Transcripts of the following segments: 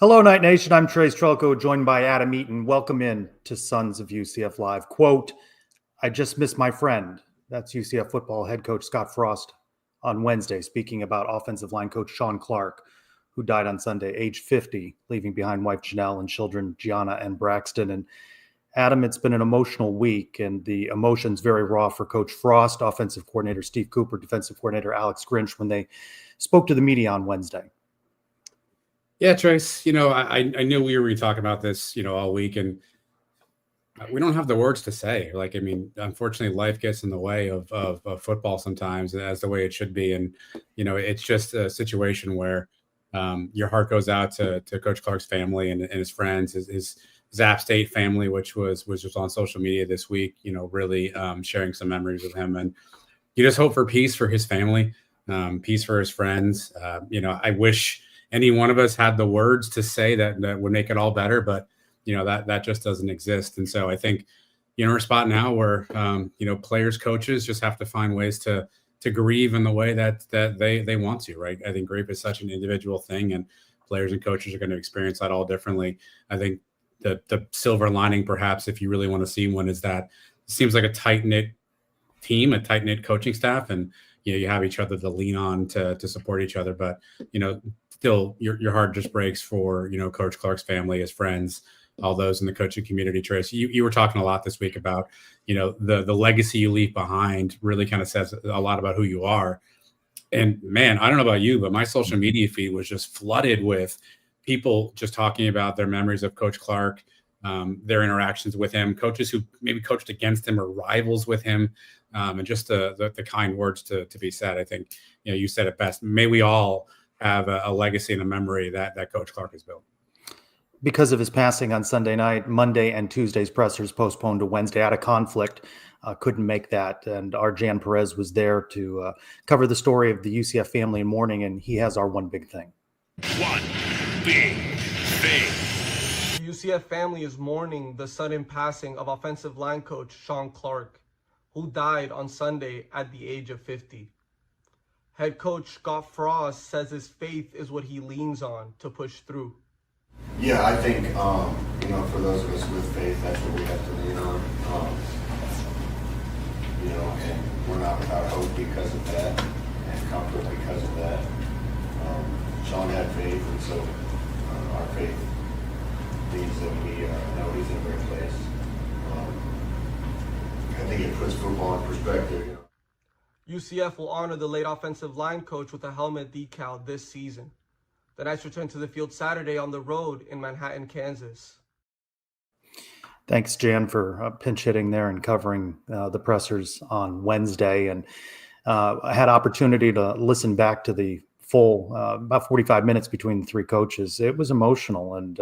Hello, Night Nation. I'm Trace Trelko, joined by Adam Eaton. Welcome in to Sons of UCF Live. Quote, I just missed my friend. That's UCF football head coach Scott Frost on Wednesday, speaking about offensive line coach Shawn Clark, who died on Sunday, age 50, leaving behind wife Janelle and children Gianna and Braxton. And Adam, it's been an emotional week, and the emotion's very raw for Coach Frost, offensive coordinator Steve Cooper, defensive coordinator Alex Grinch, when they spoke to the media on Wednesday. Yeah, Trace, I knew we were talking about this, all week, and we don't have the words to say. Unfortunately, life gets in the way of football sometimes, as the way it should be. And, it's just a situation where your heart goes out to Coach Clark's family and his friends, his App State family, which was just on social media this week, really sharing some memories of him. And you just hope for peace for his family, peace for his friends. I wish any one of us had the words to say that would make it all better, but that just doesn't exist. And so I think we're a spot now where players, coaches just have to find ways to grieve in the way that they want to, right? I think grief is such an individual thing, and players and coaches are going to experience that all differently. I think the silver lining, perhaps, if you really want to see one, is that it seems like a tight-knit team, a tight-knit coaching staff, and you have each other to lean on to support each other. But still, your heart just breaks for Coach Clark's family, his friends, all those in the coaching community. Trace, you were talking a lot this week about the legacy you leave behind really kind of says a lot about who you are. And man, I don't know about you, but my social media feed was just flooded with people just talking about their memories of Coach Clark, their interactions with him, coaches who maybe coached against him or rivals with him, and just the kind words to be said. I think you said it best. May we all have a legacy and a memory that Coach Clark has built. Because of his passing on Sunday night, Monday and Tuesday's pressers postponed to Wednesday out of conflict. Couldn't make that. And our Jan Perez was there to cover the story of the UCF family in mourning, and he has our one big thing. One big thing. The UCF family is mourning the sudden passing of offensive line coach Shawn Clark, who died on Sunday at the age of 50. Head coach Scott Frost says his faith is what he leans on to push through. Yeah, I think, for those of us with faith, that's what we have to lean on. And we're not without hope because of that, and comfort because of that. Shawn had faith, and so our faith means that we know he's in a great place. I think it puts football in perspective. UCF will honor the late offensive line coach with a helmet decal this season. The Knights return to the field Saturday on the road in Manhattan, Kansas. Thanks, Jan, for pinch hitting there and covering the pressers on Wednesday. And I had opportunity to listen back to the full, about 45 minutes between the three coaches. It was emotional, and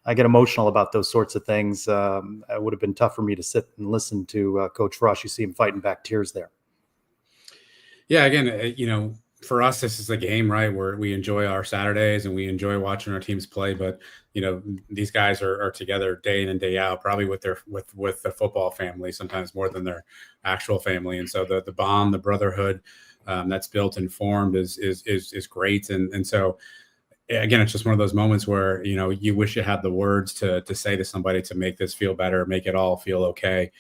I get emotional about those sorts of things. It would have been tough for me to sit and listen to Coach Frost. You see him fighting back tears there. Yeah, again, for us, this is a game, right, where we enjoy our Saturdays and we enjoy watching our teams play. But these guys are together day in and day out, probably with their football family, sometimes more than their actual family. And so the bond, the brotherhood that's built and formed is great. And so again, it's just one of those moments where you wish you had the words to say to somebody to make this feel better, make it all feel okay.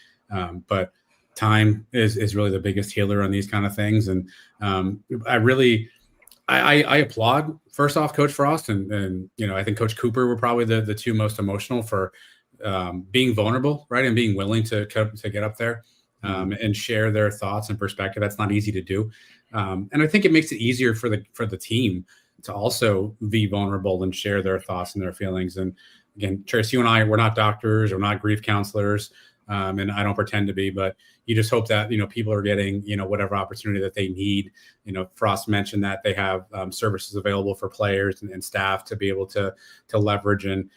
But time is really the biggest healer on these kind of things. And I applaud, first off, Coach Frost and I think Coach Cooper were probably the two most emotional for being vulnerable, right, and being willing to get up there and share their thoughts and perspective. That's not easy to do, and I think it makes it easier for the team to also be vulnerable and share their thoughts and their feelings. And again, Trace, you and I, we're not doctors, we're not grief counselors. And I don't pretend to be, but you just hope that, people are getting, whatever opportunity that they need. Frost mentioned that they have services available for players and staff to be able to leverage, and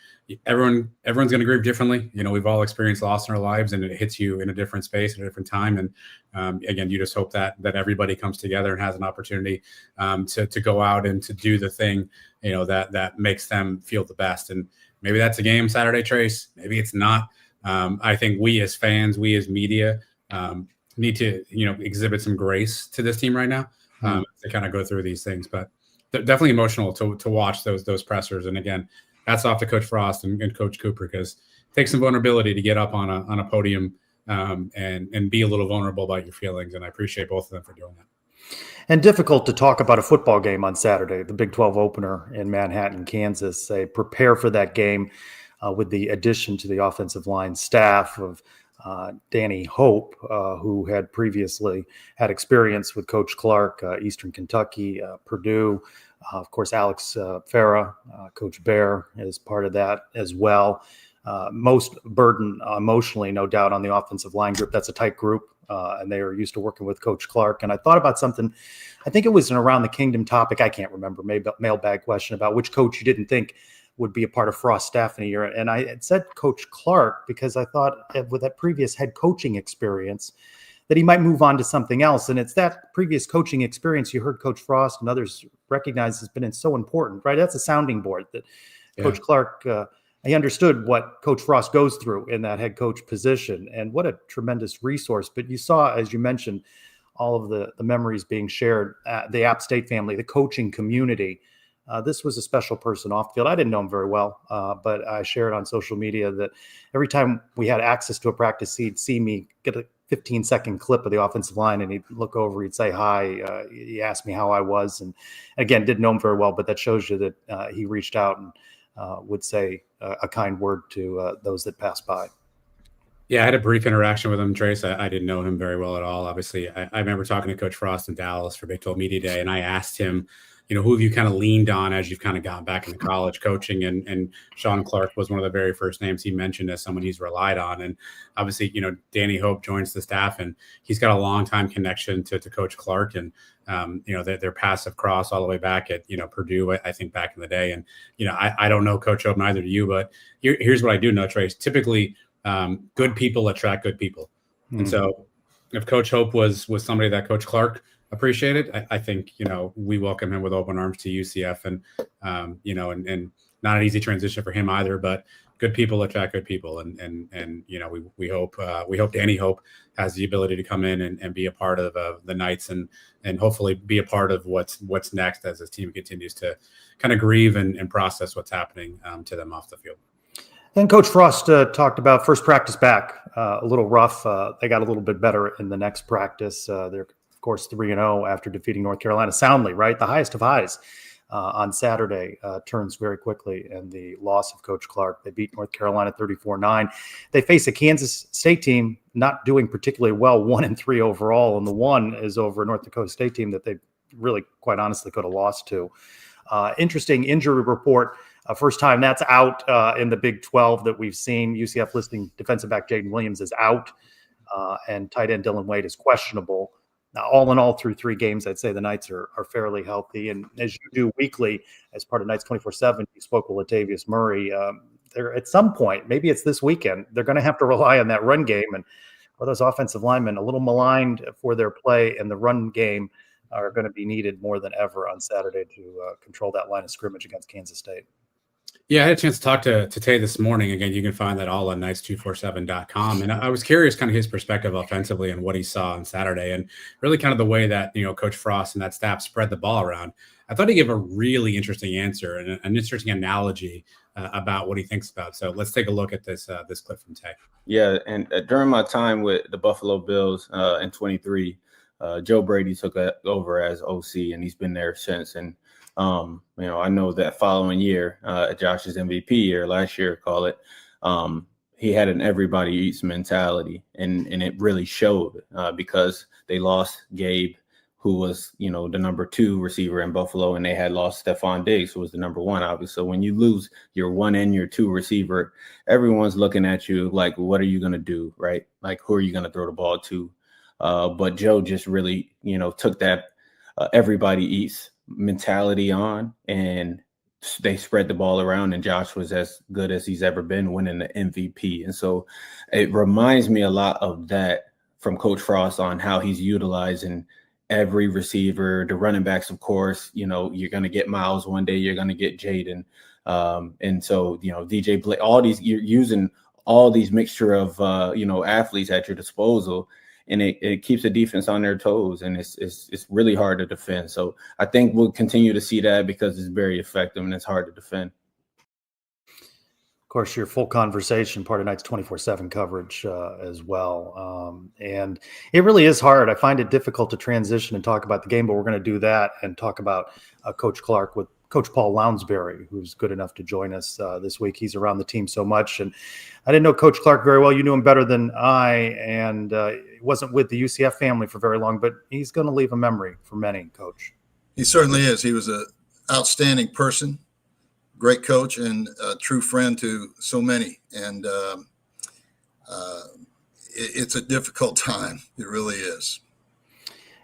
everyone's going to grieve differently. We've all experienced loss in our lives, and it hits you in a different space at a different time. And again, you just hope that everybody comes together and has an opportunity to go out and to do the thing, that makes them feel the best. And maybe that's a game Saturday, Trace. Maybe it's not. I think we as fans, we as media need to, exhibit some grace to this team right now to kind of go through these things. But definitely emotional to watch those pressers. And again, hats off to Coach Frost and Coach Cooper, because it takes some vulnerability to get up on a podium and be a little vulnerable about your feelings. And I appreciate both of them for doing that. And difficult to talk about a football game on Saturday, the Big 12 opener in Manhattan, Kansas. They prepare for that game with the addition to the offensive line staff of Danny Hope, who had previously had experience with Coach Clark, Eastern Kentucky, Purdue. Of course, Alex Farah, Coach Bear is part of that as well. Most burden emotionally, no doubt, on the offensive line group. That's a tight group, and they are used to working with Coach Clark. And I thought about something, I think it was an Around the Kingdom topic, I can't remember, maybe a mailbag question about which coach you didn't think would be a part of Frost's staff in a year. And I had said Coach Clark because I thought with that previous head coaching experience that he might move on to something else. And it's that previous coaching experience you heard Coach Frost and others recognize has been so important, right? That's a sounding board that Coach Clark, he understood what Coach Frost goes through in that head coach position, and what a tremendous resource. But you saw, as you mentioned, all of the memories being shared, the App State family, the coaching community. This was a special person off field. I didn't know him very well, but I shared on social media that every time we had access to a practice, he'd see me get a 15-second clip of the offensive line, and he'd look over, he'd say hi. He asked me how I was, and again, didn't know him very well, but that shows you that he reached out and would say a kind word to those that passed by. Yeah, I had a brief interaction with him, Trace. I didn't know him very well at all. Obviously, I remember talking to Coach Frost in Dallas for Big 12 Media Day, and I asked him, who have you kind of leaned on as you've kind of gotten back into college coaching? And Shawn Clark was one of the very first names he mentioned as someone he's relied on. And obviously, Danny Hope joins the staff, and he's got a long time connection to Coach Clark. And, their paths have crossed all the way back at, Purdue, I think back in the day. And, I don't know Coach Hope, neither do you, but here's what I do know, Trace. Typically, good people attract good people. Mm-hmm. And so if Coach Hope was somebody that Coach Clark appreciated, I think, we welcome him with open arms to UCF, and, and not an easy transition for him either, but good people attract good people. And we hope Danny Hope has the ability to come in and be a part of the Knights and hopefully be a part of what's next as his team continues to kind of grieve and process what's happening to them off the field. And Coach Frost talked about first practice back, a little rough. They got a little bit better in the next practice. They're, of course, 3-0 after defeating North Carolina soundly, right? The highest of highs on Saturday turns very quickly, and the loss of Coach Clark. They beat North Carolina 34-9. They face a Kansas State team not doing particularly well, 1-3 overall, and the one is over a North Dakota State team that they really, quite honestly, could have lost to. Interesting injury report. First time that's out in the Big 12 that we've seen. UCF listing defensive back Jaden Williams is out, and tight end Dylan Wade is questionable. Now, all in all, through 3 games, I'd say the Knights are fairly healthy. And as you do weekly, as part of Knights 24/7, you spoke with Latavius Murray. They're at some point, maybe it's this weekend, they're going to have to rely on that run game. And those offensive linemen, a little maligned for their play in the run game, are going to be needed more than ever on Saturday to control that line of scrimmage against Kansas State. Yeah, I had a chance to talk to Tay this morning. Again, you can find that all on Knights247.com. And I was curious kind of his perspective offensively and what he saw on Saturday, and really kind of the way that, Coach Frost and that staff spread the ball around. I thought he gave a really interesting answer and an interesting analogy about what he thinks about. So let's take a look at this clip from Tay. Yeah, and during my time with the Buffalo Bills in 23, Joe Brady took over as OC, and he's been there since. And I know that following year, Josh's MVP year, last year, call it, he had an everybody eats mentality, and it really showed because they lost Gabe, who was, the number 2 receiver in Buffalo, and they had lost Stephon Diggs, who was the number 1, obviously. So when you lose your 1 and your 2 receiver, everyone's looking at you like, what are you going to do, right? Like, who are you going to throw the ball to? But Joe just really, took that everybody eats mentality on, and they spread the ball around, and Josh was as good as he's ever been, winning the MVP. And so it reminds me a lot of that from Coach Frost on how he's utilizing every receiver, the running backs, of course. You're going to get Miles one day, you're going to get Jaden. And so, DJ Blake, all these, you're using all these mixture of, athletes at your disposal. And it keeps the defense on their toes, and it's really hard to defend. So I think we'll continue to see that because it's very effective and it's hard to defend. course, your full conversation, part of Night's 24/7 coverage as well. And it really is hard. I find it difficult to transition and talk about the game, but we're going to do that and talk about Coach Clark with Coach Paul Lounsbury, who's good enough to join us this week. He's around the team so much. And I didn't know Coach Clark very well. You knew him better than I. And he wasn't with the UCF family for very long, but he's going to leave a memory for many, Coach. He certainly is. He was an outstanding person, great coach, and a true friend to so many. And it's a difficult time. It really is.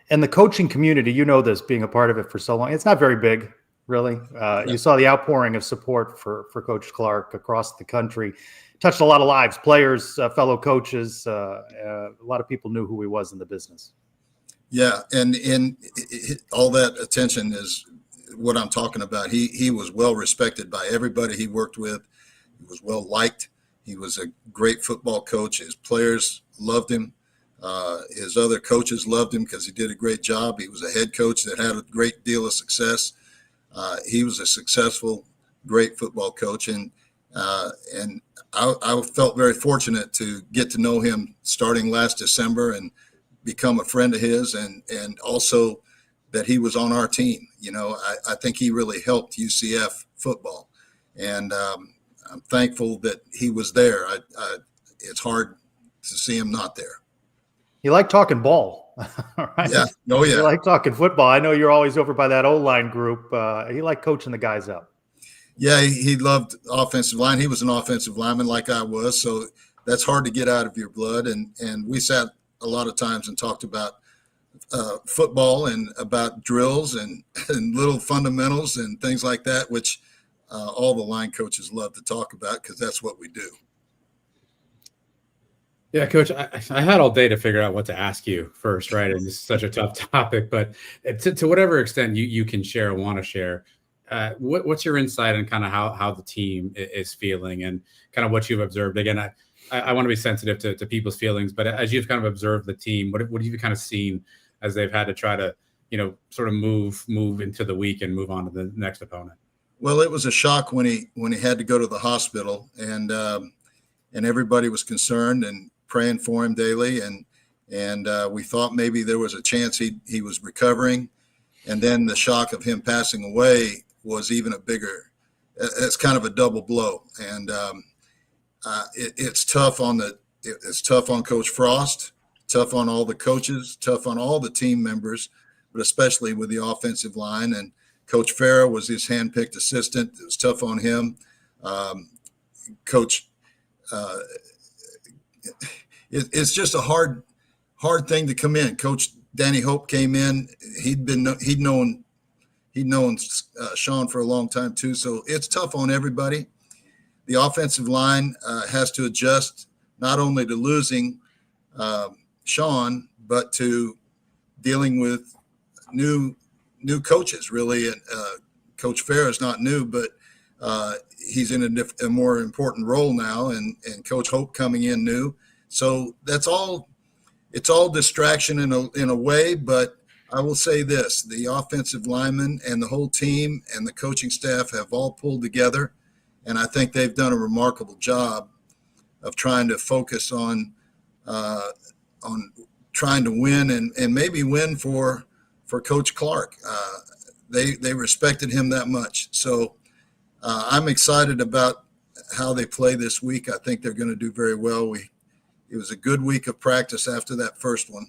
And the coaching community, you know this, being a part of it for so long, it's not very big, really. You saw the outpouring of support for Coach Clark across the country. Touched a lot of lives, players, fellow coaches. A lot of people knew who he was in the business. Yeah, and all that attention is what I'm talking about. He was well respected by everybody he worked with. He was well liked. He was a great football coach. His players loved him. His other coaches loved him because he did a great job. He was a head coach that had a great deal of success. He was a successful, great football coach, and I felt very fortunate to get to know him starting last December and become a friend of his, and also that he was on our team. You know, I think he really helped UCF football, and I'm thankful that he was there. It's hard to see him not there. You like talking ball, right? Yeah. Oh, yeah. You like talking football. I know you're always over by that O-line group. He liked coaching the guys up. Yeah, he loved offensive line. He was an offensive lineman like I was, so that's hard to get out of your blood. And we sat a lot of times and talked about football and about drills and little fundamentals and things like that, which all the line coaches love to talk about because that's what we do. Yeah, Coach, I had all day to figure out what to ask you first, right? And it's such a tough topic, but to whatever extent you can share or want to share, what's your insight on kind of how the team is feeling and kind of what you've observed? Again, I want to be sensitive to people's feelings, but as you've kind of observed the team, what have you kind of seen as they've had to try to, sort of move into the week and move on to the next opponent? Well, it was a shock when he had to go to the hospital, and everybody was concerned and praying for him daily, and we thought maybe there was a chance he was recovering, and then the shock of him passing away was even a bigger. It's kind of a double blow, and it's tough on Coach Frost, tough on all the coaches, tough on all the team members, but especially with the offensive line. And Coach Farah was his handpicked assistant. It was tough on him. Coach. It's just a hard thing to come in. Coach Danny Hope came in. He'd known Shawn for a long time too. So it's tough on everybody. The offensive line has to adjust not only to losing Shawn, but to dealing with new coaches. Really, Coach Farah is not new, but he's in a more important role now, and Coach Hope coming in new. So it's all distraction in a way, but I will say this: the offensive linemen and the whole team and the coaching staff have all pulled together, and I think they've done a remarkable job of trying to focus on trying to win and maybe win for Coach Clark. They respected him that much, so I'm excited about how they play this week. I think they're going to do very well. It was a good week of practice after that first one,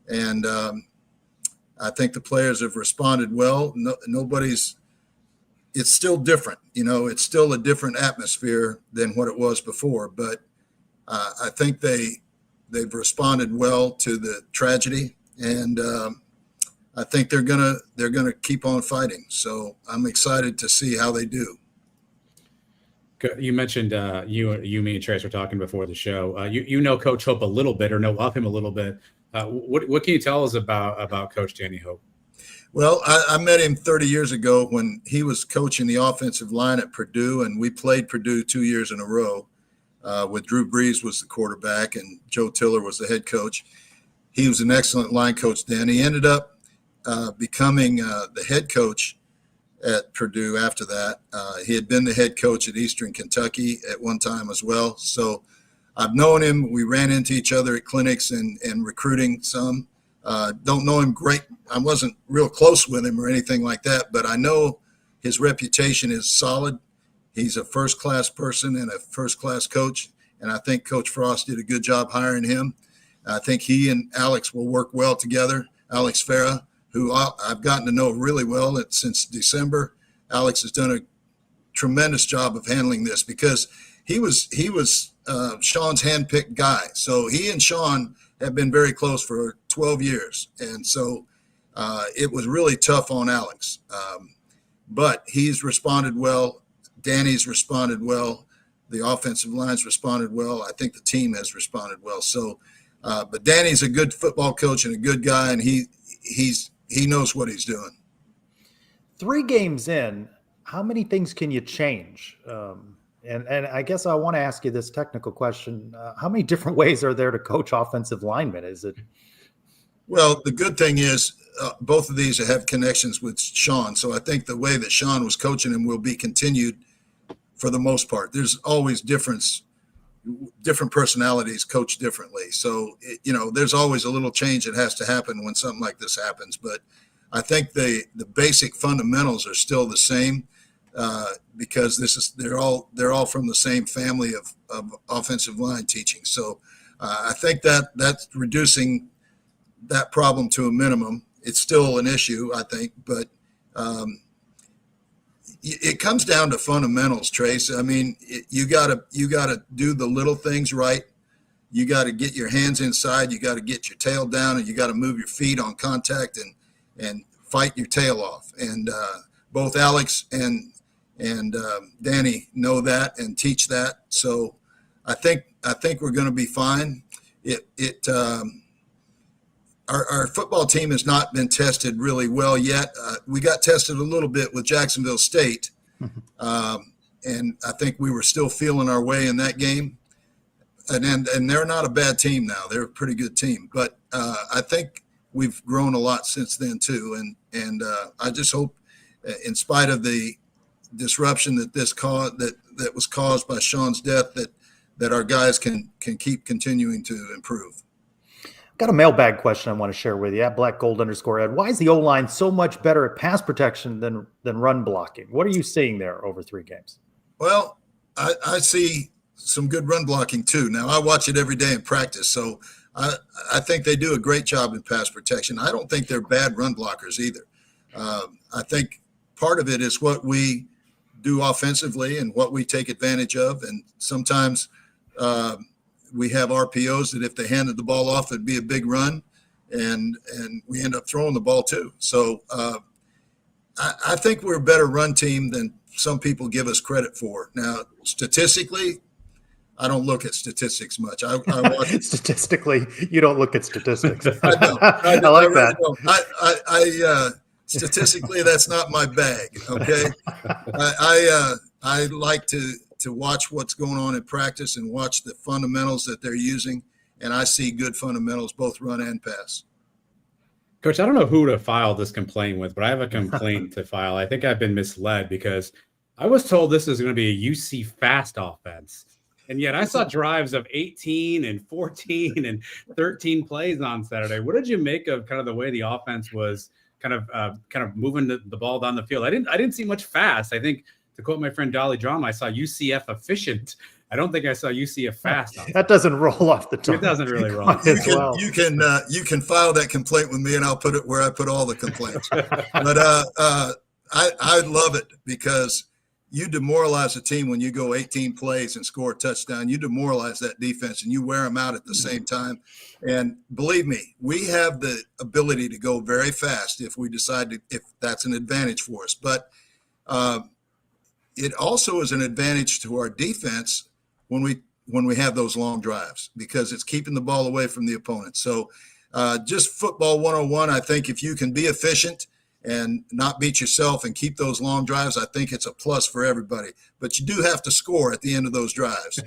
and I think the players have responded well. It's still different, it's still a different atmosphere than what it was before, but I think they've responded well to the tragedy, and I think they're gonna keep on fighting. So I'm excited to see how they do. You mentioned me and Trace were talking before the show. You know Coach Hope a little bit, or know of him a little bit. What can you tell us about Coach Danny Hope? Well, I met him 30 years ago when he was coaching the offensive line at Purdue, and we played Purdue 2 years in a row. With Drew Brees was the quarterback and Joe Tiller was the head coach. He was an excellent line coach then. He ended up becoming the head coach at Purdue after that. He had been the head coach at Eastern Kentucky at one time as well. So I've known him. We ran into each other at clinics and recruiting some. Don't know him great. I wasn't real close with him or anything like that, but I know his reputation is solid. He's a first-class person and a first-class coach, and I think Coach Frost did a good job hiring him. I think he and Alex will work well together. Alex Farah, who I've gotten to know really well since December. Alex has done a tremendous job of handling this because he was Shawn's handpicked guy. So he and Shawn have been very close for 12 years. And so it was really tough on Alex. But he's responded well. Danny's responded well. The offensive line's responded well. I think the team has responded well. So, but Danny's a good football coach and a good guy, and he knows what he's doing. 3 games in, how many things can you change? And I guess I want to ask you this technical question. How many different ways are there to coach offensive linemen? Is it? Well, the good thing is both of these have connections with Shawn. So I think the way that Shawn was coaching him will be continued for the most part. There's always different personalities coach differently. So, there's always a little change that has to happen when something like this happens. But I think the basic fundamentals are still the same. Because they're all from the same family of offensive line teaching. So I think that's reducing that problem to a minimum. It's still an issue, I think, but it comes down to fundamentals, Trace. I mean, you gotta do the little things right. You got to get your hands inside. You got to get your tail down, and you got to move your feet on contact and fight your tail off. And both Alex and Danny know that and teach that. So I think we're going to be fine. Our football team has not been tested really well yet. We got tested a little bit with Jacksonville State, and I think we were still feeling our way in that game. And they're not a bad team now. They're a pretty good team. But I think we've grown a lot since then too. And I just hope, in spite of the disruption that was caused by Shawn's death, that our guys can keep continuing to improve. Got a mailbag question I want to share with you at @blackgold_Ed. Why is the O-line so much better at pass protection than run blocking? What are you seeing there over 3 games? Well, I see some good run blocking too. Now I watch it every day in practice, so I think they do a great job in pass protection. I don't think they're bad run blockers either. I think part of it is what we do offensively and what we take advantage of. And sometimes we have RPOs that if they handed the ball off, it'd be a big run, and we end up throwing the ball too. So I think we're a better run team than some people give us credit for. Now, statistically, I don't look at statistics much. I watch Statistically, you don't look at statistics. I don't. I like that. I statistically, that's not my bag. Okay, I like to watch what's going on in practice and watch the fundamentals that they're using, and I see good fundamentals, both run and pass. Coach, I don't know who to file this complaint with, but I have a complaint to file. I think I've been misled because I was told this is going to be a UC fast offense. And yet I saw drives of 18 and 14 and 13 plays on Saturday. What did you make of kind of the way the offense was kind of moving the ball down the field? I didn't see much fast. I think, to quote my friend Dolly Drama, I saw UCF efficient. I don't think I saw UCF fast. That doesn't roll off the tongue. It doesn't really roll. You can file that complaint with me, and I'll put it where I put all the complaints. But I love it because you demoralize a team when you go 18 plays and score a touchdown. You demoralize that defense, and you wear them out at the same time. And believe me, we have the ability to go very fast if we decide to, if that's an advantage for us. But it also is an advantage to our defense when we have those long drives, because it's keeping the ball away from the opponent. So just football 101, I think if you can be efficient and not beat yourself and keep those long drives, I think it's a plus for everybody. But you do have to score at the end of those drives.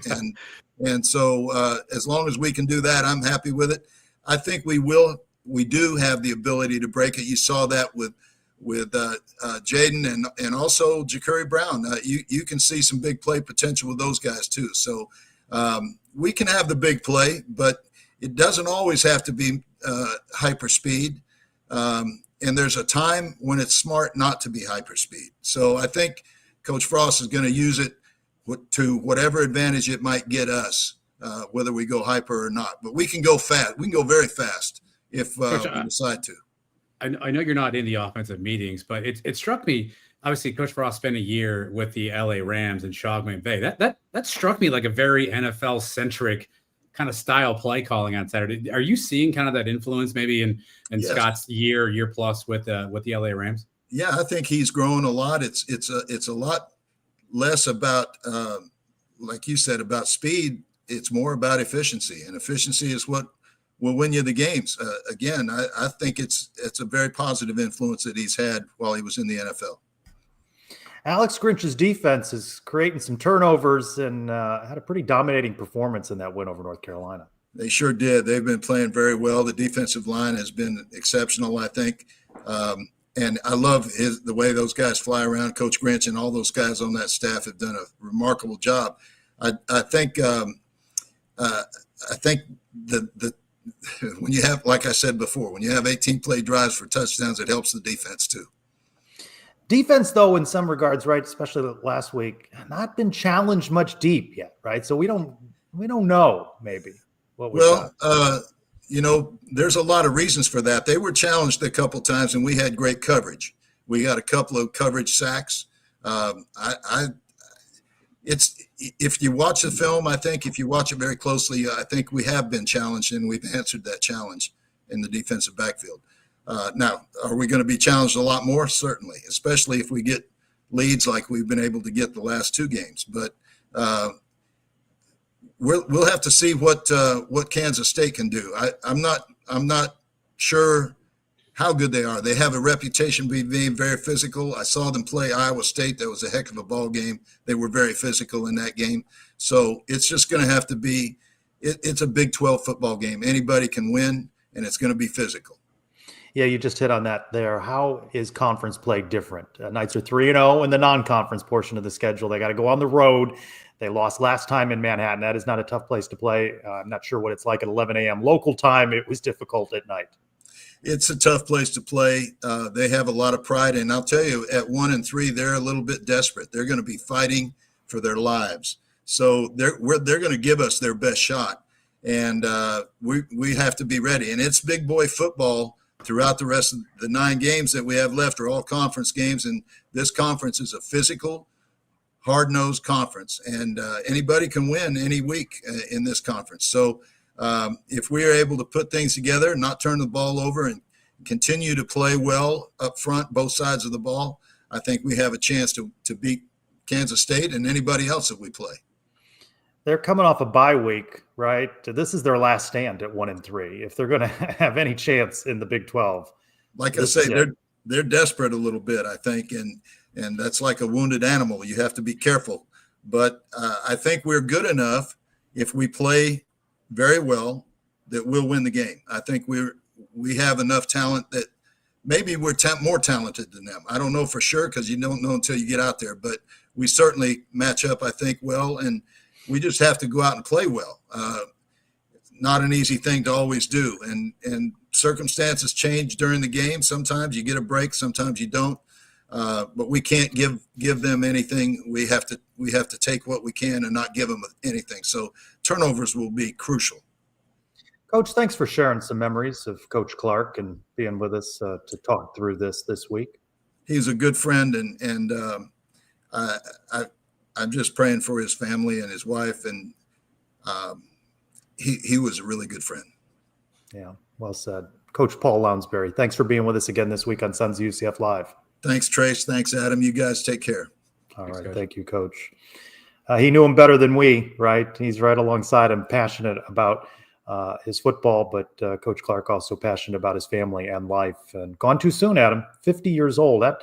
And so as long as we can do that, I'm happy with it. I think we do have the ability to break it. You saw that with Jaden and also Ja'Cory Brown. You can see some big play potential with those guys too. So we can have the big play, but it doesn't always have to be hyper speed. And there's a time when it's smart not to be hyper speed. So I think Coach Frost is going to use it to whatever advantage it might get us, whether we go hyper or not. But we can go fast. We can go very fast if Coach, we decide to. I know you're not in the offensive meetings, but it struck me. Obviously, Coach Frost spent a year with the LA Rams and Shawn Bay. That struck me like a very NFL centric kind of style play calling on Saturday. Are you seeing kind of that influence maybe in Yes. Scott's year plus with the LA Rams? Yeah, I think he's grown a lot. It's a lot less about, like you said, about speed. It's more about efficiency, and efficiency is what will win you the games. Again, I think it's a very positive influence that he's had while he was in the NFL. Alex Grinch's defense is creating some turnovers and had a pretty dominating performance in that win over North Carolina. They sure did. They've been playing very well. The defensive line has been exceptional, I think. And I love the way those guys fly around. Coach Grinch and all those guys on that staff have done a remarkable job. I think the when you have, like I said before, when you have 18 play drives for touchdowns, it helps the defense too. Defense, though, in some regards, right, especially last week, not been challenged much deep yet, right? So we don't know maybe what we got. There's a lot of reasons for that. They were challenged a couple times, and we had great coverage. We got a couple of coverage sacks. If you watch the film, I think if you watch it very closely, I think we have been challenged, and we've answered that challenge in the defensive backfield. Now, are we going to be challenged a lot more? Certainly, especially if we get leads like we've been able to get the last two games. But we'll have to see what Kansas State can do. I'm not sure how good they are. They have a reputation for being very physical. I saw them play Iowa State. That was a heck of a ball game. They were very physical in that game. So it's just going to have to be it's a Big 12 football game. Anybody can win, and it's going to be physical. Yeah, you just hit on that there. How is conference play different? Knights are 3-0 in the non-conference portion of the schedule. They got to go on the road. They lost last time in Manhattan. That is not a tough place to play. I'm not sure what it's like at 11 a.m. local time. It was difficult at night. It's a tough place to play. They have a lot of pride, and I'll tell you, at 1-3, they're a little bit desperate. They're going to be fighting for their lives, so they're going to give us their best shot, and we have to be ready. And it's big boy football throughout the rest of the 9 games that we have left are all conference games, and this conference is a physical, hard-nosed conference, and anybody can win any week in this conference. So if we are able to put things together, not turn the ball over, and continue to play well up front, both sides of the ball, I think we have a chance to beat Kansas State and anybody else that we play. They're coming off a bye week, right? This is their last stand at 1-3. If they're going to have any chance in the Big 12, like I say, they're desperate a little bit, I think, and that's like a wounded animal. You have to be careful. But I think we're good enough if we play very well that we'll win the game. I think we have enough talent that maybe we're more talented than them. I don't know for sure because you don't know until you get out there. But we certainly match up, I think, well, and we just have to go out and play well. Not an easy thing to always do, and circumstances change during the game. Sometimes you get a break, sometimes you don't. But we can't give them anything. We have to take what we can and not give them anything. So turnovers will be crucial. Coach, thanks for sharing some memories of Coach Clark and being with us to talk through this week. He's a good friend, and I'm just praying for his family and his wife, and he was a really good friend. Yeah, well said. Coach Paul Lounsbury, thanks for being with us again this week on Sons of UCF Live. Thanks, Trace. Thanks, Adam. You guys take care. All Thanks, right. Coach. Thank you, Coach. He knew him better than we, right? He's right alongside him, passionate about his football, but Coach Clark also passionate about his family and life. And gone too soon, Adam. 50 years old. That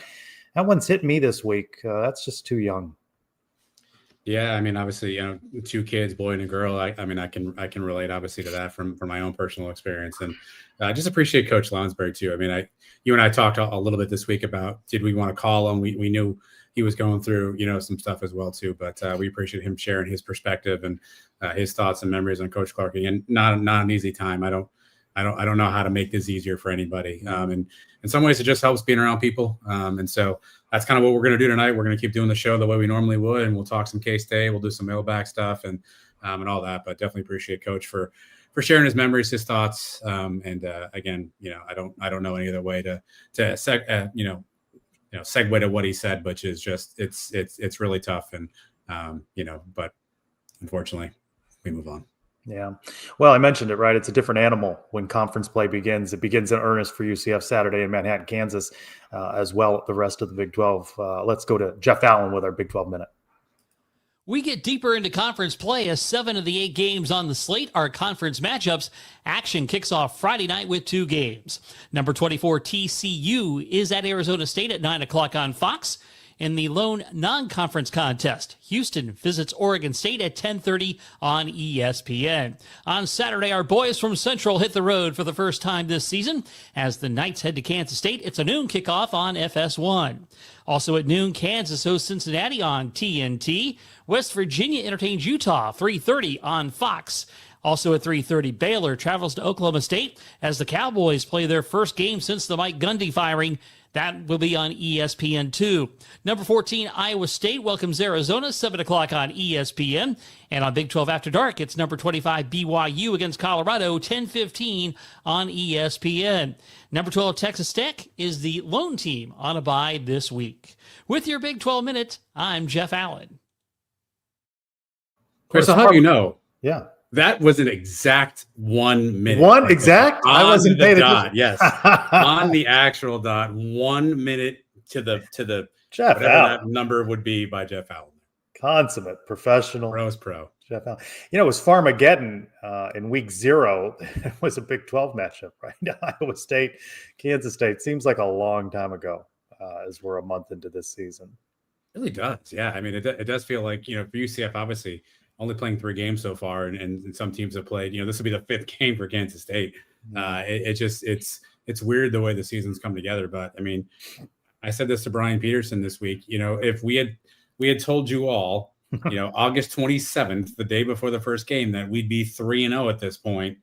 one's hit me this week. That's just too young. Yeah, I mean, obviously, two kids, boy and a girl. I mean, I can relate obviously to that from my own personal experience, and I just appreciate Coach Lounsbury too. I mean, you and I talked a little bit this week about did we want to call him? We knew he was going through some stuff as well too, but we appreciate him sharing his perspective and his thoughts and memories on Coach Clark. And not an easy time. I don't know how to make this easier for anybody. And in some ways, it just helps being around people. And so that's kind of what we're going to do tonight. We're going to keep doing the show the way we normally would, and we'll talk some K-State. We'll do some mailbag stuff and all that. But definitely appreciate Coach for sharing his memories, his thoughts. Again, I don't know any other way to segue to what he said, which is just it's really tough. And but unfortunately, we move on. Yeah. Well, I mentioned it, right? It's a different animal when conference play begins. It begins in earnest for UCF Saturday in Manhattan, Kansas, as well the rest of the Big 12. Let's go to Jeff Allen with our Big 12 Minute. We get deeper into conference play as 7 of the 8 games on the slate are conference matchups. Action kicks off Friday night with 2 games. Number 24 TCU is at Arizona State at 9 o'clock on Fox. In the lone non-conference contest, Houston visits Oregon State at 10:30 on ESPN. On Saturday, our boys from Central hit the road for the first time this season. As the Knights head to Kansas State, it's a noon kickoff on FS1. Also at noon, Kansas hosts Cincinnati on TNT. West Virginia entertains Utah, 3:30 on Fox. Also at 3:30, Baylor travels to Oklahoma State as the Cowboys play their first game since the Mike Gundy firing. That will be on ESPN2. Number 14, Iowa State welcomes Arizona, 7 o'clock on ESPN. And on Big 12 After Dark, it's number 25, BYU against Colorado, 10:15 on ESPN. Number 12, Texas Tech is the lone team on a bye this week. With your Big 12 Minute, I'm Jeff Allen. Chris, I'll have you know. Yeah. That was an exact 1 minute. One exact? I wasn't paying attention. Yes, on the actual dot, 1 minute to the Jeff whatever Allen. that number would be by Jeff Allen. Consummate professional. Rose Pro. Jeff Allen. It was Farmageddon in week 0. It was a Big 12 matchup, right? Iowa State, Kansas State. Seems like a long time ago as we're a month into this season. It really does. Yeah. I mean, it does feel like, for UCF, obviously, only playing 3 games so far, and some teams have played. This will be the 5th game for Kansas State. It's weird the way the season's come together. But I mean, I said this to Brian Peterson this week. If we had told you all, August 27th, the day before the first game, that we'd be 3-0 at this point,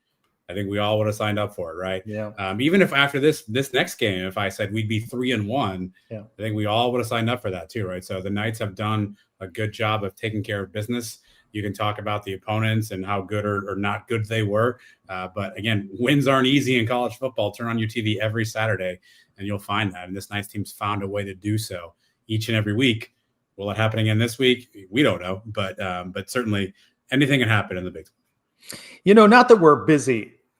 I think we all would have signed up for it, right? Yeah. Even if after this next game, if I said we'd be 3-1, I think we all would have signed up for that too, right? So the Knights have done a good job of taking care of business. You can talk about the opponents and how good or not good they were. But again, wins aren't easy in college football. Turn on your TV every Saturday and you'll find that. And this Knights team's found a way to do so each and every week. Will it happen again this week? We don't know. But certainly anything can happen in the Big 12. Not that we're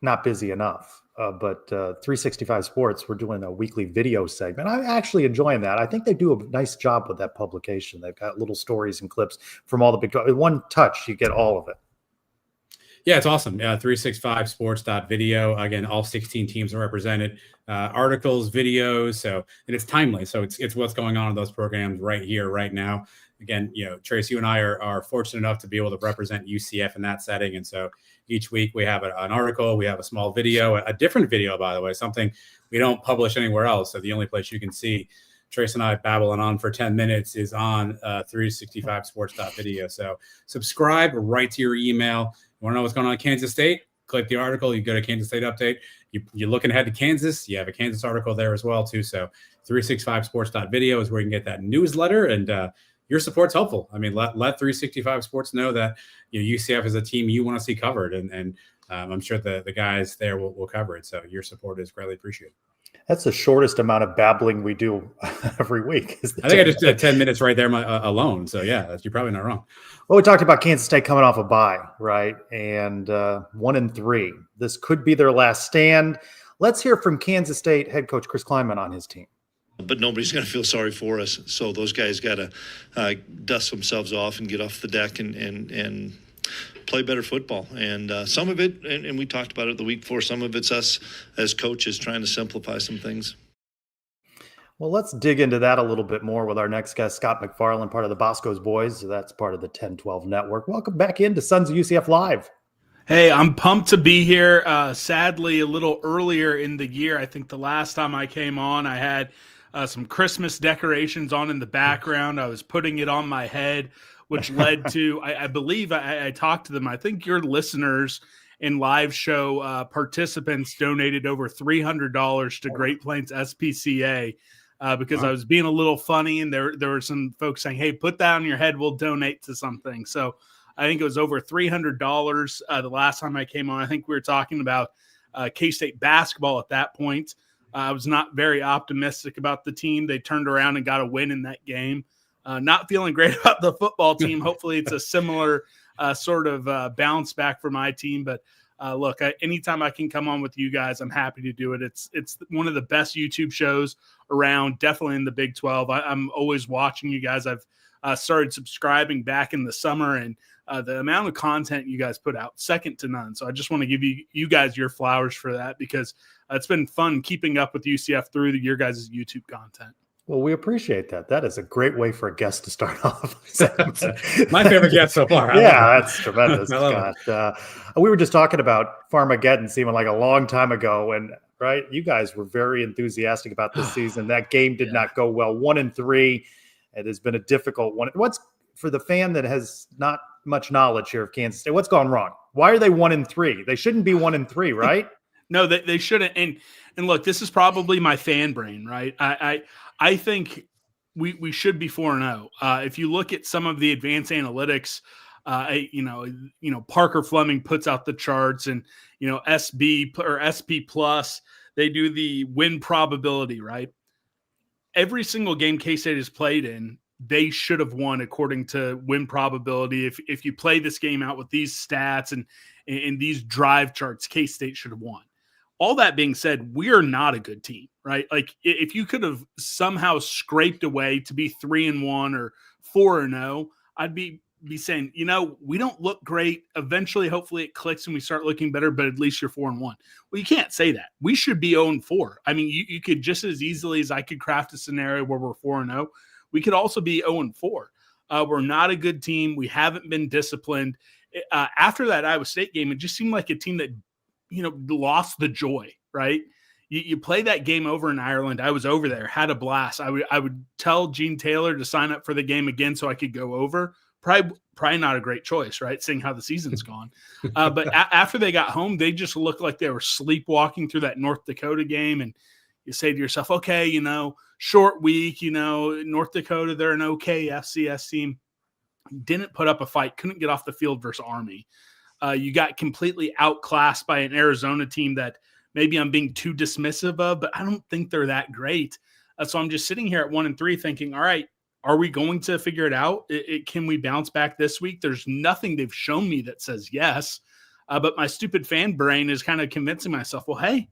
not busy enough, but 365 Sports, we're doing a weekly video segment. I'm actually enjoying that. I think they do a nice job with that publication. They've got little stories and clips from all the Big 12. In one touch, you get all of it. Yeah, it's awesome. 365sports.video. Again, all 16 teams are represented. Articles, videos. And it's timely. So it's what's going on in those programs right here, right now. Again, Trace, you and I are fortunate enough to be able to represent UCF in that setting. And so each week we have an article, we have a small video, a different video, by the way, something we don't publish anywhere else. So the only place you can see Trace and I babbling on for 10 minutes is on 365sports.video. So subscribe right to your email. You want to know what's going on in Kansas State? Click the article. You go to Kansas State Update. You're looking ahead to Kansas. You have a Kansas article there as well, too. So 365sports.video is where you can get that newsletter. And your support's helpful. I mean, let 365 Sports know that UCF is a team you want to see covered. And I'm sure the guys there will cover it. So your support is greatly appreciated. That's the shortest amount of babbling we do every week. I think I just did 10 minutes right there alone. So, yeah, you're probably not wrong. Well, we talked about Kansas State coming off a bye, right? And 1-3. This could be their last stand. Let's hear from Kansas State head coach Chris Klieman on his team. But nobody's going to feel sorry for us. So those guys got to dust themselves off and get off the deck and play better football. And some of it, and we talked about it the week before, some of it's us as coaches trying to simplify some things. Well, let's dig into that a little bit more with our next guest, Scott McFarland, part of the Bosco's Boys. That's part of the 1012 Network. Welcome back into Sons of UCF Live. Hey, I'm pumped to be here. Sadly, a little earlier in the year, I think the last time I came on, I had some Christmas decorations on in the background. I was putting it on my head, which led to, I believe I talked to them. I think your listeners and live show participants donated over $300 to Great Plains SPCA because I was being a little funny, and there were some folks saying, hey, put that on your head, we'll donate to something. So I think it was over $300 the last time I came on. I think we were talking about K-State basketball at that point. I was not very optimistic about the team. They turned around and got a win in that game. Not feeling great about the football team. Hopefully it's a similar sort of bounce back for my team. But look, anytime I can come on with you guys, I'm happy to do it. It's one of the best YouTube shows around, definitely in the Big 12. I'm always watching you guys. I've started subscribing back in the summer, and the amount of content you guys put out, second to none. So I just want to give you guys your flowers for that, because it's been fun keeping up with UCF through your guys' YouTube content. Well, we appreciate that. That is a great way for a guest to start off. My favorite guest so far. Yeah, that's tremendous, Scott. We were just talking about Farmageddon seeming like a long time ago, and right, you guys were very enthusiastic about this season. That game did not go well. 1-3. It has been a difficult one. What's for the fan that has not much knowledge here of Kansas State? What's gone wrong? Why are they 1-3? They shouldn't be 1-3, right? No, they shouldn't. And look, this is probably my fan brain, right? I think we should be 4-0. If you look at some of the advanced analytics, Parker Fleming puts out the charts, and SB or SP plus, they do the win probability, right? Every single game K-State has played in, they should have won according to win probability. If you play this game out with these stats and these drive charts, K-State should have won. All that being said, we are not a good team, right? Like, if you could have somehow scraped away to be 3-1 or 4-0, I'd be saying, we don't look great. Eventually, hopefully it clicks and we start looking better, but at least you're 4-1. Well, you can't say that. We should be 0-4. I mean, you could just as easily as I could craft a scenario where we're 4-0, we could also be 0-4. We're not a good team. We haven't been disciplined. After that Iowa State game, it just seemed like a team that, lost the joy, right? You play that game over in Ireland. I was over there, had a blast. I would tell Gene Taylor to sign up for the game again so I could go over. Probably not a great choice, right? Seeing how the season's gone. But after they got home, they just looked like they were sleepwalking through that North Dakota game. And you say to yourself, okay, short week, North Dakota, they're an okay FCS team. Didn't put up a fight, couldn't get off the field versus Army. You got completely outclassed by an Arizona team that maybe I'm being too dismissive of, but I don't think they're that great. So I'm just sitting here at 1-3 thinking, all right, are we going to figure it out? Can we bounce back this week? There's nothing they've shown me that says yes. But my stupid fan brain is kind of convincing myself, well, hey,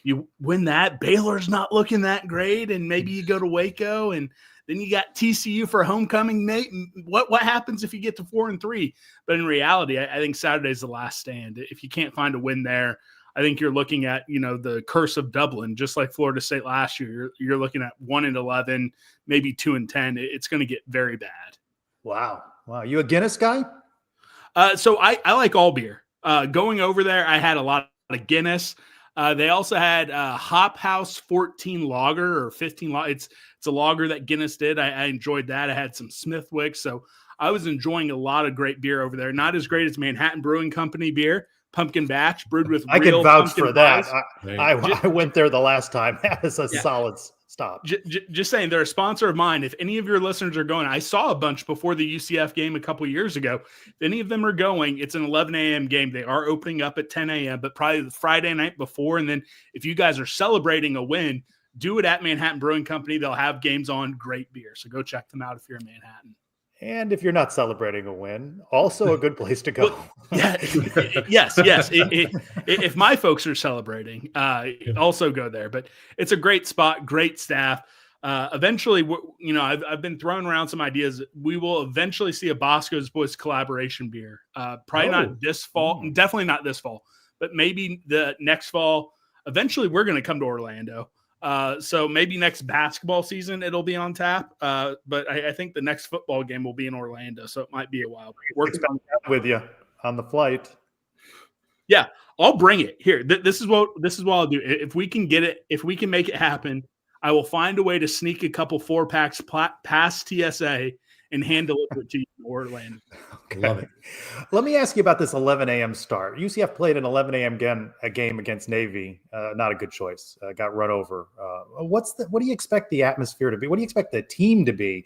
you win that, Baylor's not looking that great, and maybe you go to Waco, and then you got TCU for homecoming. What happens if you get to 4-3? But in reality, I think Saturday's the last stand. If you can't find a win there, I think you're looking at, the curse of Dublin, just like Florida State last year. You're looking at 1-11, maybe 2-10. It's going to get very bad. Wow. You a Guinness guy? So I like all beer. Going over there, I had a lot of Guinness. They also had Hop House 14 lager or 15 lager. It's a lager that Guinness did. I enjoyed that. I had some Smithwick. So I was enjoying a lot of great beer over there. Not as great as Manhattan Brewing Company beer, pumpkin batch brewed with I real can vouch pumpkin for that. pies. I went there the last time. That is a solid stop. Just saying, they're a sponsor of mine. If any of your listeners are going, I saw a bunch before the UCF game a couple years ago. If any of them are going, it's an 11 a.m. game. They are opening up at 10 a.m., but probably the Friday night before. And then if you guys are celebrating a win, do it at Manhattan Brewing Company. They'll have games on, great beer. So go check them out if you're in Manhattan. And if you're not celebrating a win, also a good place to go. Yes. If my folks are celebrating, also go there. But it's a great spot, great staff. Eventually, I've been throwing around some ideas. We will eventually see a Bosco's Boys collaboration beer. Probably not this fall, definitely not this fall, but maybe the next fall. Eventually, we're going to come to Orlando. So maybe next basketball season it'll be on tap. But I think the next football game will be in Orlando, so it might be a while. Working on that with you on the flight. Yeah, I'll bring it here. This is what I'll do. If we can get it, if we can make it happen, I will find a way to sneak a couple 4-packs past TSA and hand deliver it to you in Orlando. Okay. Love it. Let me ask you about this 11 a.m. start. UCF played an 11 a.m. game against Navy. Not a good choice. Got run over. What do you expect the atmosphere to be? What do you expect the team to be?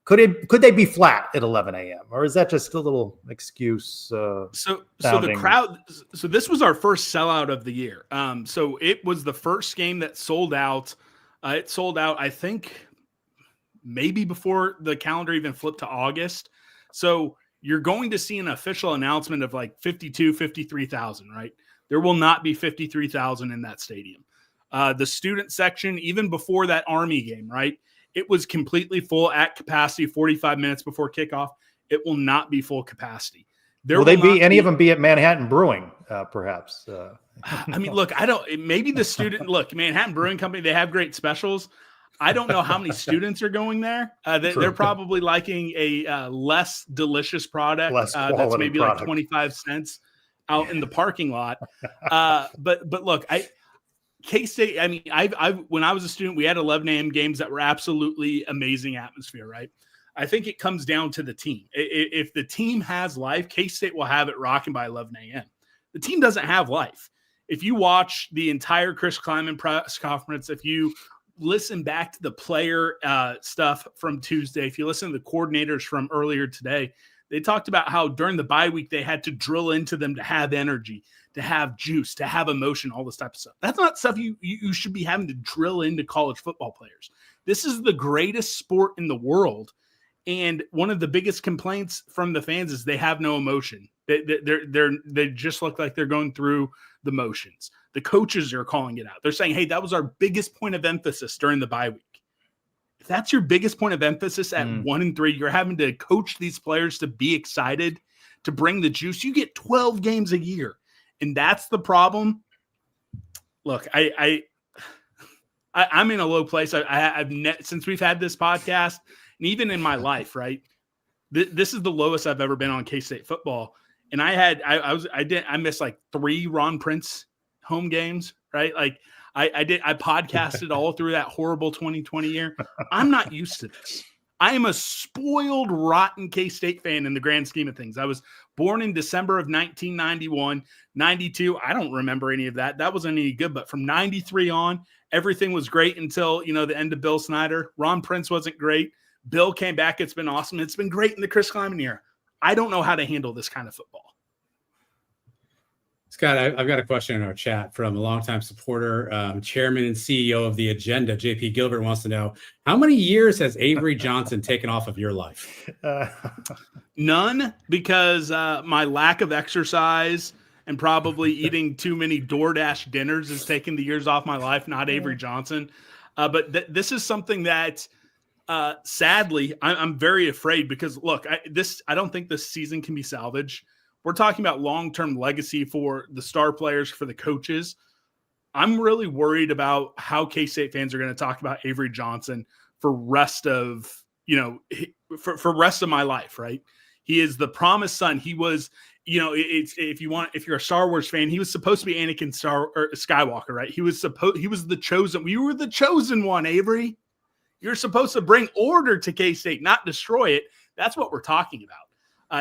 Could they be flat at 11 a.m. or is that just a little excuse? So the crowd. So this was our first sellout of the year. So it was the first game that sold out. It sold out, I think, maybe before the calendar even flipped to August. So you're going to see an official announcement of like 53,000, right? There will not be 53,000 in that stadium. The student section, even before that Army game, right? It was completely full at capacity 45 minutes before kickoff. It will not be full capacity. Will they be any of them be at Manhattan Brewing, perhaps? I mean, look, maybe the student, Manhattan Brewing Company, they have great specials. I don't know how many students are going there. They're probably liking a less delicious product that's maybe like 25 cents out in the parking lot. But look, K-State, I mean, when I was a student, we had 11 a.m. games that were absolutely amazing atmosphere, right? I think it comes down to the team. If the team has life, K-State will have it rocking by 11 a.m. The team doesn't have life. If you watch the entire Chris Kleiman press conference, if you listen back to the player stuff from Tuesday, if you listen to the coordinators from earlier today, they talked about how during the bye week, they had to drill into them to have energy, to have juice, to have emotion, all this type of stuff. That's not stuff you should be having to drill into college football players. This is the greatest sport in the world. And one of the biggest complaints from the fans is they have no emotion. They just look like they're going through the motions. The coaches are calling it out. They're saying, hey, that was our biggest point of emphasis during the bye week. If that's your biggest point of emphasis at 1-3, you're having to coach these players to be excited, to bring the juice. You get 12 games a year. And that's the problem. Look, I'm in a low place. Since we've had this podcast, and even in my life, right? This is the lowest I've ever been on K-State football. And I missed like 3 Ron Prince home games, right? Like I podcasted all through that horrible 2020 year. I'm not used to this. I am a spoiled, rotten K-State fan in the grand scheme of things. I was born in December of 1991, 92. I don't remember any of that. That wasn't any good. But from 93 on, everything was great until, the end of Bill Snyder. Ron Prince wasn't great. Bill came back. It's been awesome. It's been great in the Chris Kleiman era. I don't know how to handle this kind of football. Scott, I've got a question in our chat from a longtime supporter, chairman and CEO of The Agenda, JP Gilbert, wants to know, how many years has Avery Johnson taken off of your life? None, because my lack of exercise and probably eating too many DoorDash dinners is taking the years off my life, not Avery Johnson. But this is something that sadly I'm very afraid because, look, I don't think this season can be salvaged. We're talking about long-term legacy for the star players, for the coaches. I'm really worried about how K-State fans are going to talk about Avery Johnson for rest of, for rest of my life, right? He is the promised son. He was, if you're a Star Wars fan, he was supposed to be Anakin Skywalker, right? He was the chosen. We were the chosen one, Avery. You're supposed to bring order to K-State, not destroy it. That's what we're talking about.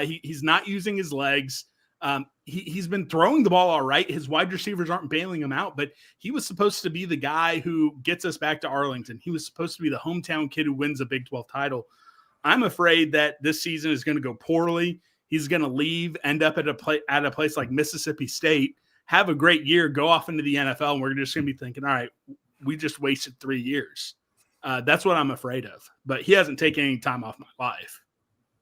He's not using his legs. He's been throwing the ball all right. His wide receivers aren't bailing him out, but he was supposed to be the guy who gets us back to Arlington. He was supposed to be the hometown kid who wins a Big 12 title. I'm afraid that this season is going to go poorly. He's going to leave, end up at a place like Mississippi State, have a great year, go off into the NFL, and we're just going to be thinking, all right, we just wasted 3 years. That's what I'm afraid of. But he hasn't taken any time off my life.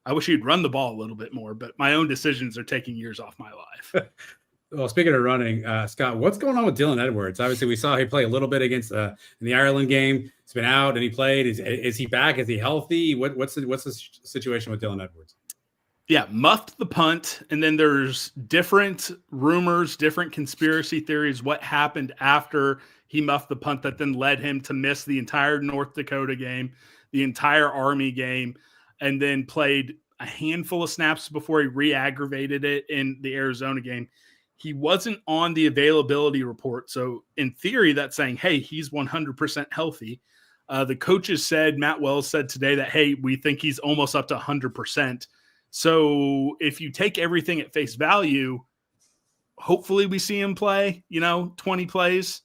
I wish he'd run the ball a little bit more, but my own decisions are taking years off my life. Well, speaking of running, Scott, what's going on with Dylan Edwards? Obviously, we saw him play a little bit against in the Ireland game. He's been out and he played. Is he back? Is he healthy? What's the situation with Dylan Edwards? muffed the punt, and then there's different rumors, different conspiracy theories, what happened after he muffed the punt that then led him to miss the entire North Dakota game, the entire Army game, and then played a handful of snaps before he re-aggravated it in the Arizona game. He wasn't on the availability report. So in theory, that's saying, hey, he's 100% healthy. The coaches said, Matt Wells said today that, hey, we think he's almost up to 100%. So if you take everything at face value, hopefully we see him play, 20 plays,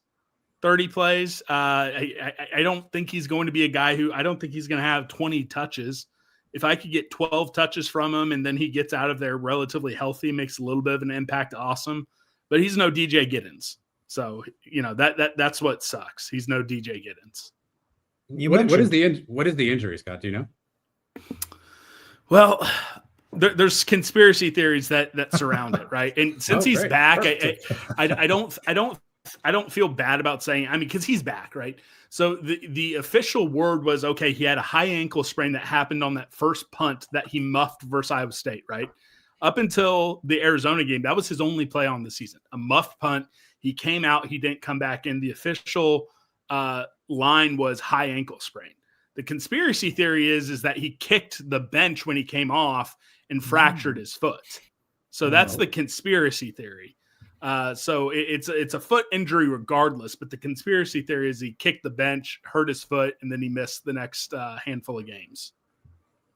30 plays. I don't think he's going to be a guy I don't think he's going to have 20 touches. If I could get 12 touches from him and then he gets out of there relatively healthy, makes a little bit of an impact, awesome. But he's no DJ Giddens. So, that's what sucks. He's no DJ Giddens. What is the injury, Scott? Do you know? Well, there's conspiracy theories that surround it, right? And since he's back, I don't feel bad about saying, because he's back, right? So the official word was, okay, he had a high ankle sprain that happened on that first punt that he muffed versus Iowa State, right? Up until the Arizona game, that was his only play on the season, a muffed punt. He came out, he didn't come back in. The official line was high ankle sprain. The conspiracy theory is that he kicked the bench when he came off and fractured his foot. So that's the conspiracy theory. So it's a foot injury regardless, but the conspiracy theory is he kicked the bench, hurt his foot, and then he missed the next handful of games.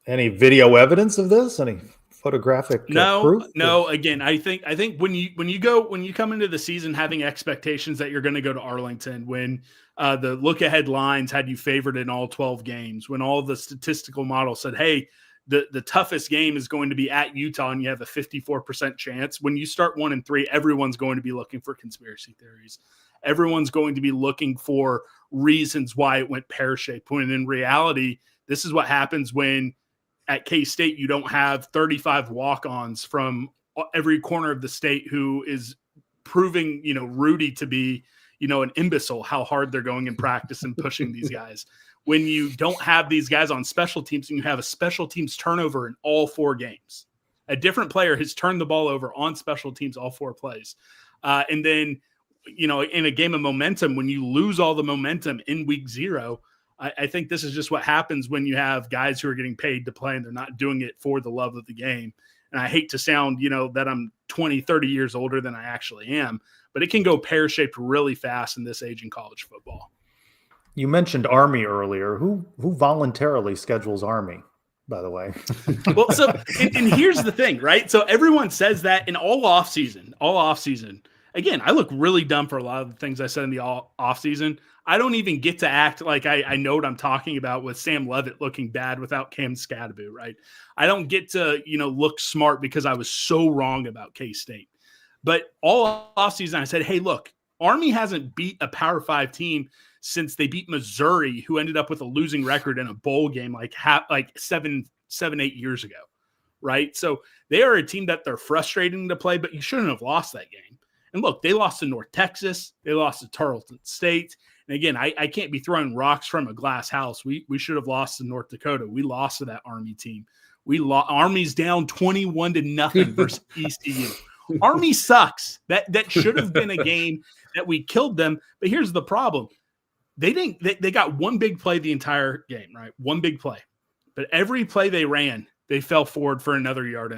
Any video evidence of this? Any photographic proof? No. Again, I think when you come into the season having expectations that you're going to go to Arlington, when the look ahead lines had you favored in all 12 games, when all the statistical models said, hey, the toughest game is going to be at Utah and you have a 54% chance. When you start 1-3, everyone's going to be looking for conspiracy theories. Everyone's going to be looking for reasons why it went pear-shaped, when in reality, this is what happens when at K-State you don't have 35 walk-ons from every corner of the state who is proving, Rudy to be, an imbecile, how hard they're going in practice and pushing these guys. When you don't have these guys on special teams and you have a special teams turnover in all 4 games, a different player has turned the ball over on special teams all 4 plays. And then, in a game of momentum, when you lose all the momentum in week 0, I think this is just what happens when you have guys who are getting paid to play and they're not doing it for the love of the game. And I hate to sound, that I'm 20, 30 years older than I actually am, but it can go pear-shaped really fast in this age in college football. You mentioned Army earlier. Who voluntarily schedules Army, by the way? Well, so and here's the thing, right? So everyone says that in all off season. Again, I look really dumb for a lot of the things I said in the off season. I don't even get to act like I know what I'm talking about with Sam Levitt looking bad without Cam Scadaboo, right? I don't get to, look smart because I was so wrong about K-State. But all offseason I said, hey, look, Army hasn't beat a Power 5 team since they beat Missouri, who ended up with a losing record in a bowl game like 7-8 years ago, right? So they are a team that they're frustrating to play, but you shouldn't have lost that game. And look, they lost to North Texas. They lost to Tarleton State. And again, I can't be throwing rocks from a glass house. We should have lost to North Dakota. We lost to that Army team. Army's down 21-0 versus ECU. Army sucks. That should have been a game that we killed them. But here's the problem. They got one big play the entire game, right? One big play. But every play they ran, they fell forward for another 1.5 yards.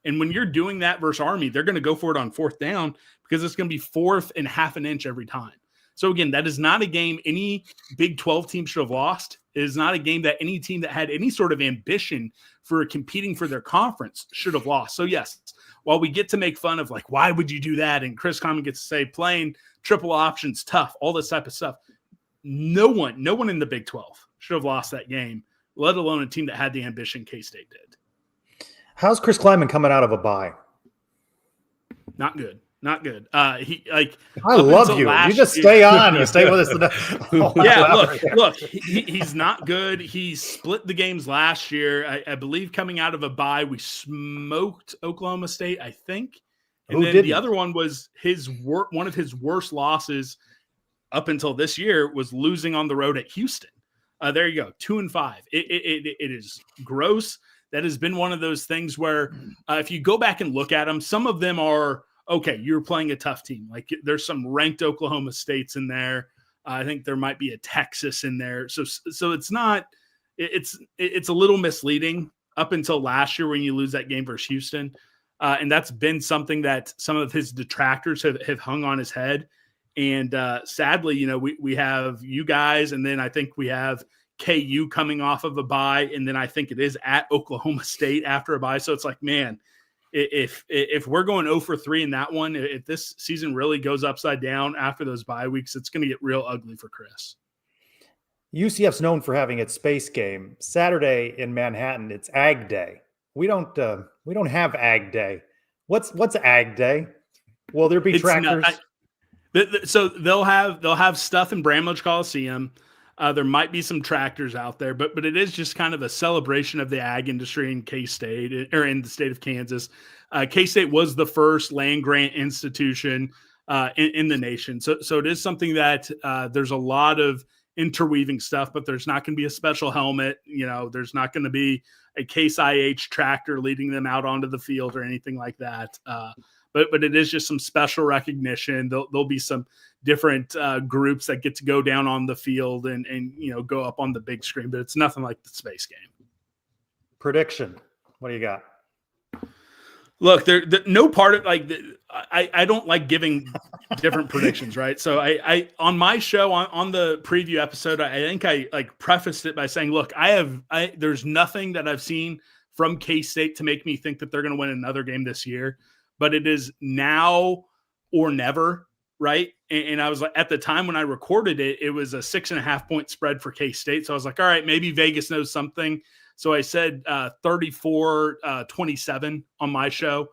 And when you're doing that versus Army, they're going to go for it on 4th down because it's going to be 4th and half an inch every time. So again, that is not a game any Big 12 team should have lost. It is not a game that any team that had any sort of ambition for competing for their conference should have lost. So yes, while we get to make fun of like, why would you do that? And Chris Common gets to say playing triple options tough, all this type of stuff. No one in the Big 12 should have lost that game, let alone a team that had the ambition K-State did. How's Chris Kleiman coming out of a bye? Not good. I love you. You just stay on. You stay with us. Look, he's not good. He split the games last year. I believe coming out of a bye, we smoked Oklahoma State, I think. And then the other one was one of his worst losses up until this year was losing on the road at Houston. There you go, 2-5. It is gross. that has been one of those things where if you go back and look at them, some of them are, okay, you're playing a tough team. Like there's some ranked Oklahoma States in there. I think there might be a Texas in there. So it's not, it's a little misleading up until last year when you lose that game versus Houston. And that's been something that some of his detractors have hung on his head. And sadly, you know, we have you guys, and then I think we have KU coming off of a bye, and then I think it is at Oklahoma State after a bye. So it's like, man, if we're going 0-for-3 in that one, if this season really goes upside down after those bye weeks, it's going to get real ugly for Chris. UCF's known for having its space game. Saturday in Manhattan, it's Ag Day. We don't have Ag Day. What's Ag Day? Will there be tractors? So they'll have stuff in Bramlage Coliseum. There might be some tractors out there, but it is just kind of a celebration of the ag industry in K-State, or in the state of Kansas. K-State was the first land grant institution in the nation. So it is something that there's a lot of interweaving stuff, but there's not going to be a special helmet. You know, there's not going to be a Case IH tractor leading them out onto the field or anything like that. But it is just some special recognition. There'll be some different groups that get to go down on the field and you know, go up on the big screen, but it's nothing like the space game. Prediction. What do you got? Look, no part of I don't like giving different predictions, right? So I on my show on the preview episode, I think I like prefaced it by saying, look, there's nothing that I've seen from K-State to make me think that they're going to win another game this year, but it is now or never, right? And I was like, at the time when I recorded it, it was a 6.5 point spread for K-State. So I was like, all right, maybe Vegas knows something. So I said 34-27 on my show.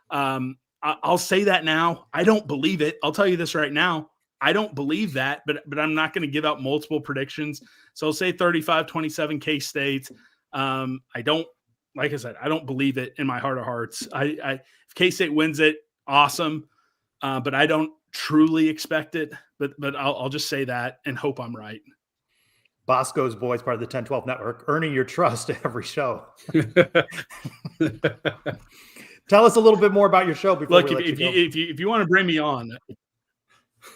I'll say that now. I don't believe it. I'll tell you this right now. I don't believe that, but I'm not going to give out multiple predictions. So I'll say 35-27 K-State. Like I said, I don't believe it in my heart of hearts. If K-State wins it, awesome. But I don't truly expect it. But I'll just say that and hope I'm right. Bosco's Boys, part of the 1012 network, earning your trust every show. Tell us a little bit more about your show before we let you go. If you want to bring me on.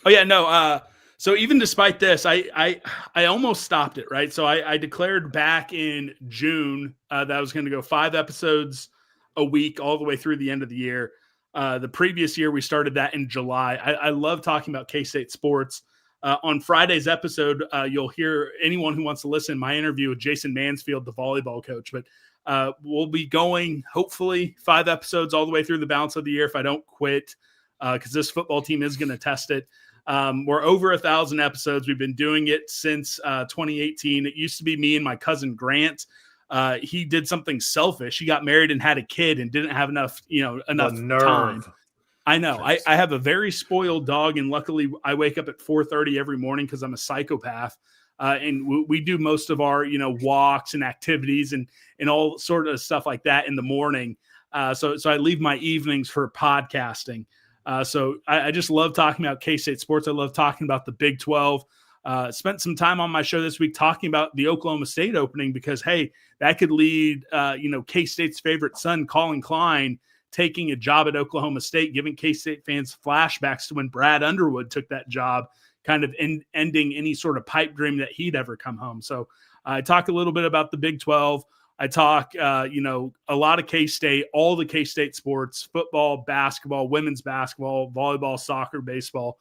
Oh yeah, no. So even despite this, I almost stopped it, right? So I declared back in June that I was going to go 5 episodes a week all the way through the end of the year. The previous year, we started that in July. I love talking about K-State sports. On Friday's episode, you'll hear anyone who wants to listen, my interview with Jason Mansfield, the volleyball coach. But we'll be going, hopefully, 5 episodes all the way through the balance of the year if I don't quit, because this football team is going to test it. We're over 1,000 episodes. We've been doing it since 2018. It used to be me and my cousin Grant. He did something selfish. He got married and had a kid and didn't have enough time. I know. I have a very spoiled dog, and luckily I wake up at 4:30 every morning because I'm a psychopath. And we do most of our, walks and activities and all sort of stuff like that in the morning. So I leave my evenings for podcasting. So I just love talking about K-State sports. I love talking about the Big 12. Spent some time on my show this week talking about the Oklahoma State opening because, hey, that could lead, K-State's favorite son, Colin Klein, taking a job at Oklahoma State, giving K-State fans flashbacks to when Brad Underwood took that job, kind of ending any sort of pipe dream that he'd ever come home. So I talk a little bit about the Big 12. I talk, a lot of K-State, all the K-State sports, football, basketball, women's basketball, volleyball, soccer, baseball.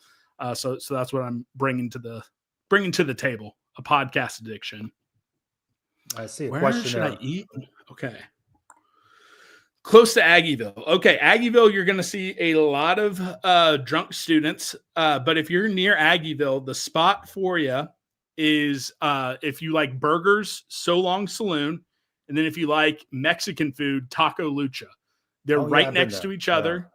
So that's what I'm bringing to the table, a podcast addiction. I see a Where question should there. I eat? Okay. Close to Aggieville. Okay, Aggieville, you're going to see a lot of drunk students. But if you're near Aggieville, the spot for you is if you like burgers, So Long Saloon. And then if you like Mexican food, Taco Lucha. They're right next to each other.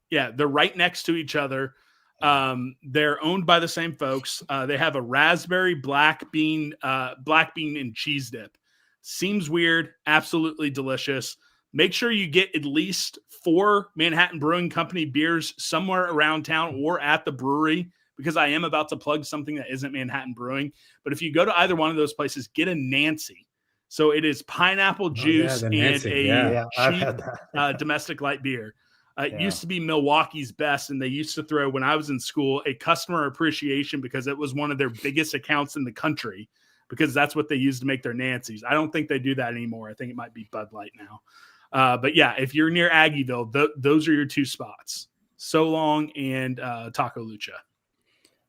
Yeah, they're right next to each other. They're owned by the same folks. They have a raspberry black bean and cheese dip. Seems weird. Absolutely delicious. Make sure you get at least 4 Manhattan Brewing Company beers somewhere around town or at the brewery, because I am about to plug something that isn't Manhattan Brewing. But if you go to either one of those places, get a Nancy. So it is pineapple juice the and Nancy, a I've cheap had that. domestic light beer. It Yeah. used to be Milwaukee's best, and they used to throw, when I was in school, a customer appreciation because it was one of their biggest accounts in the country, because that's what they used to make their Nancy's. I don't think they do that anymore. I think it might be Bud Light now. But yeah, if you're near Aggieville, those are your two spots: So Long and Taco Lucha.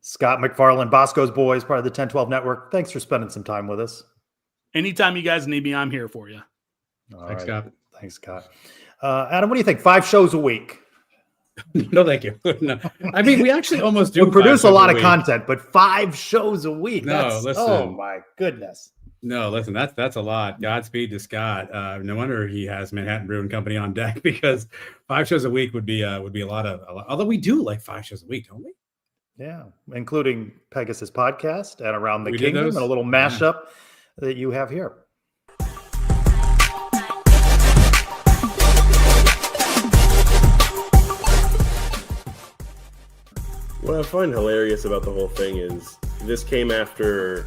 Scott McFarland, Bosco's Boys, part of the 1012 Network. Thanks for spending some time with us. Anytime you guys need me, I'm here for you. Thanks, Scott. Thanks, Scott. Adam, what do you think? 5 shows a week. No, thank you. No. I mean, we actually almost do. We produce a 5 lot of week. content, but 5 shows a week. No, listen. Oh my goodness. No, listen, that's a lot. Godspeed to Scott. No wonder he has Manhattan Brewing Company on deck, because 5 shows a week would be a lot. Although we do like 5 shows a week, don't we? Yeah, including Pegasus Podcast and Around the We did Kingdom those? and a little mashup that you have here. What I find hilarious about the whole thing is this came after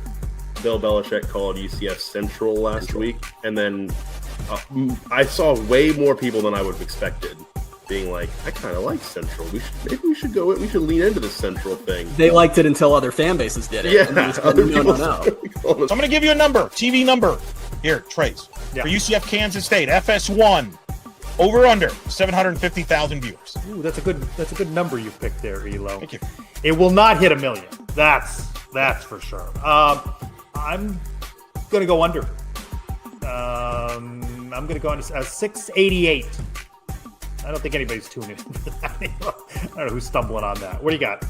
Bill Belichick called UCF Central last week, and then I saw way more people than I would have expected being like, I kind of like Central. Maybe we should lean into this Central thing. They liked it until other fan bases did it. Yeah, And they just other said, no. So I'm going to give you a number, TV number. Here, Trace. Yeah. For UCF Kansas State, FS1, over under 750,000 viewers. Ooh, that's a good number you picked there, Elo. Thank you. It will not hit 1 million. That's for sure. I'm gonna go under. I'm gonna go under 688. I don't think anybody's tuning in for that. I don't know who's stumbling on that. What do you got?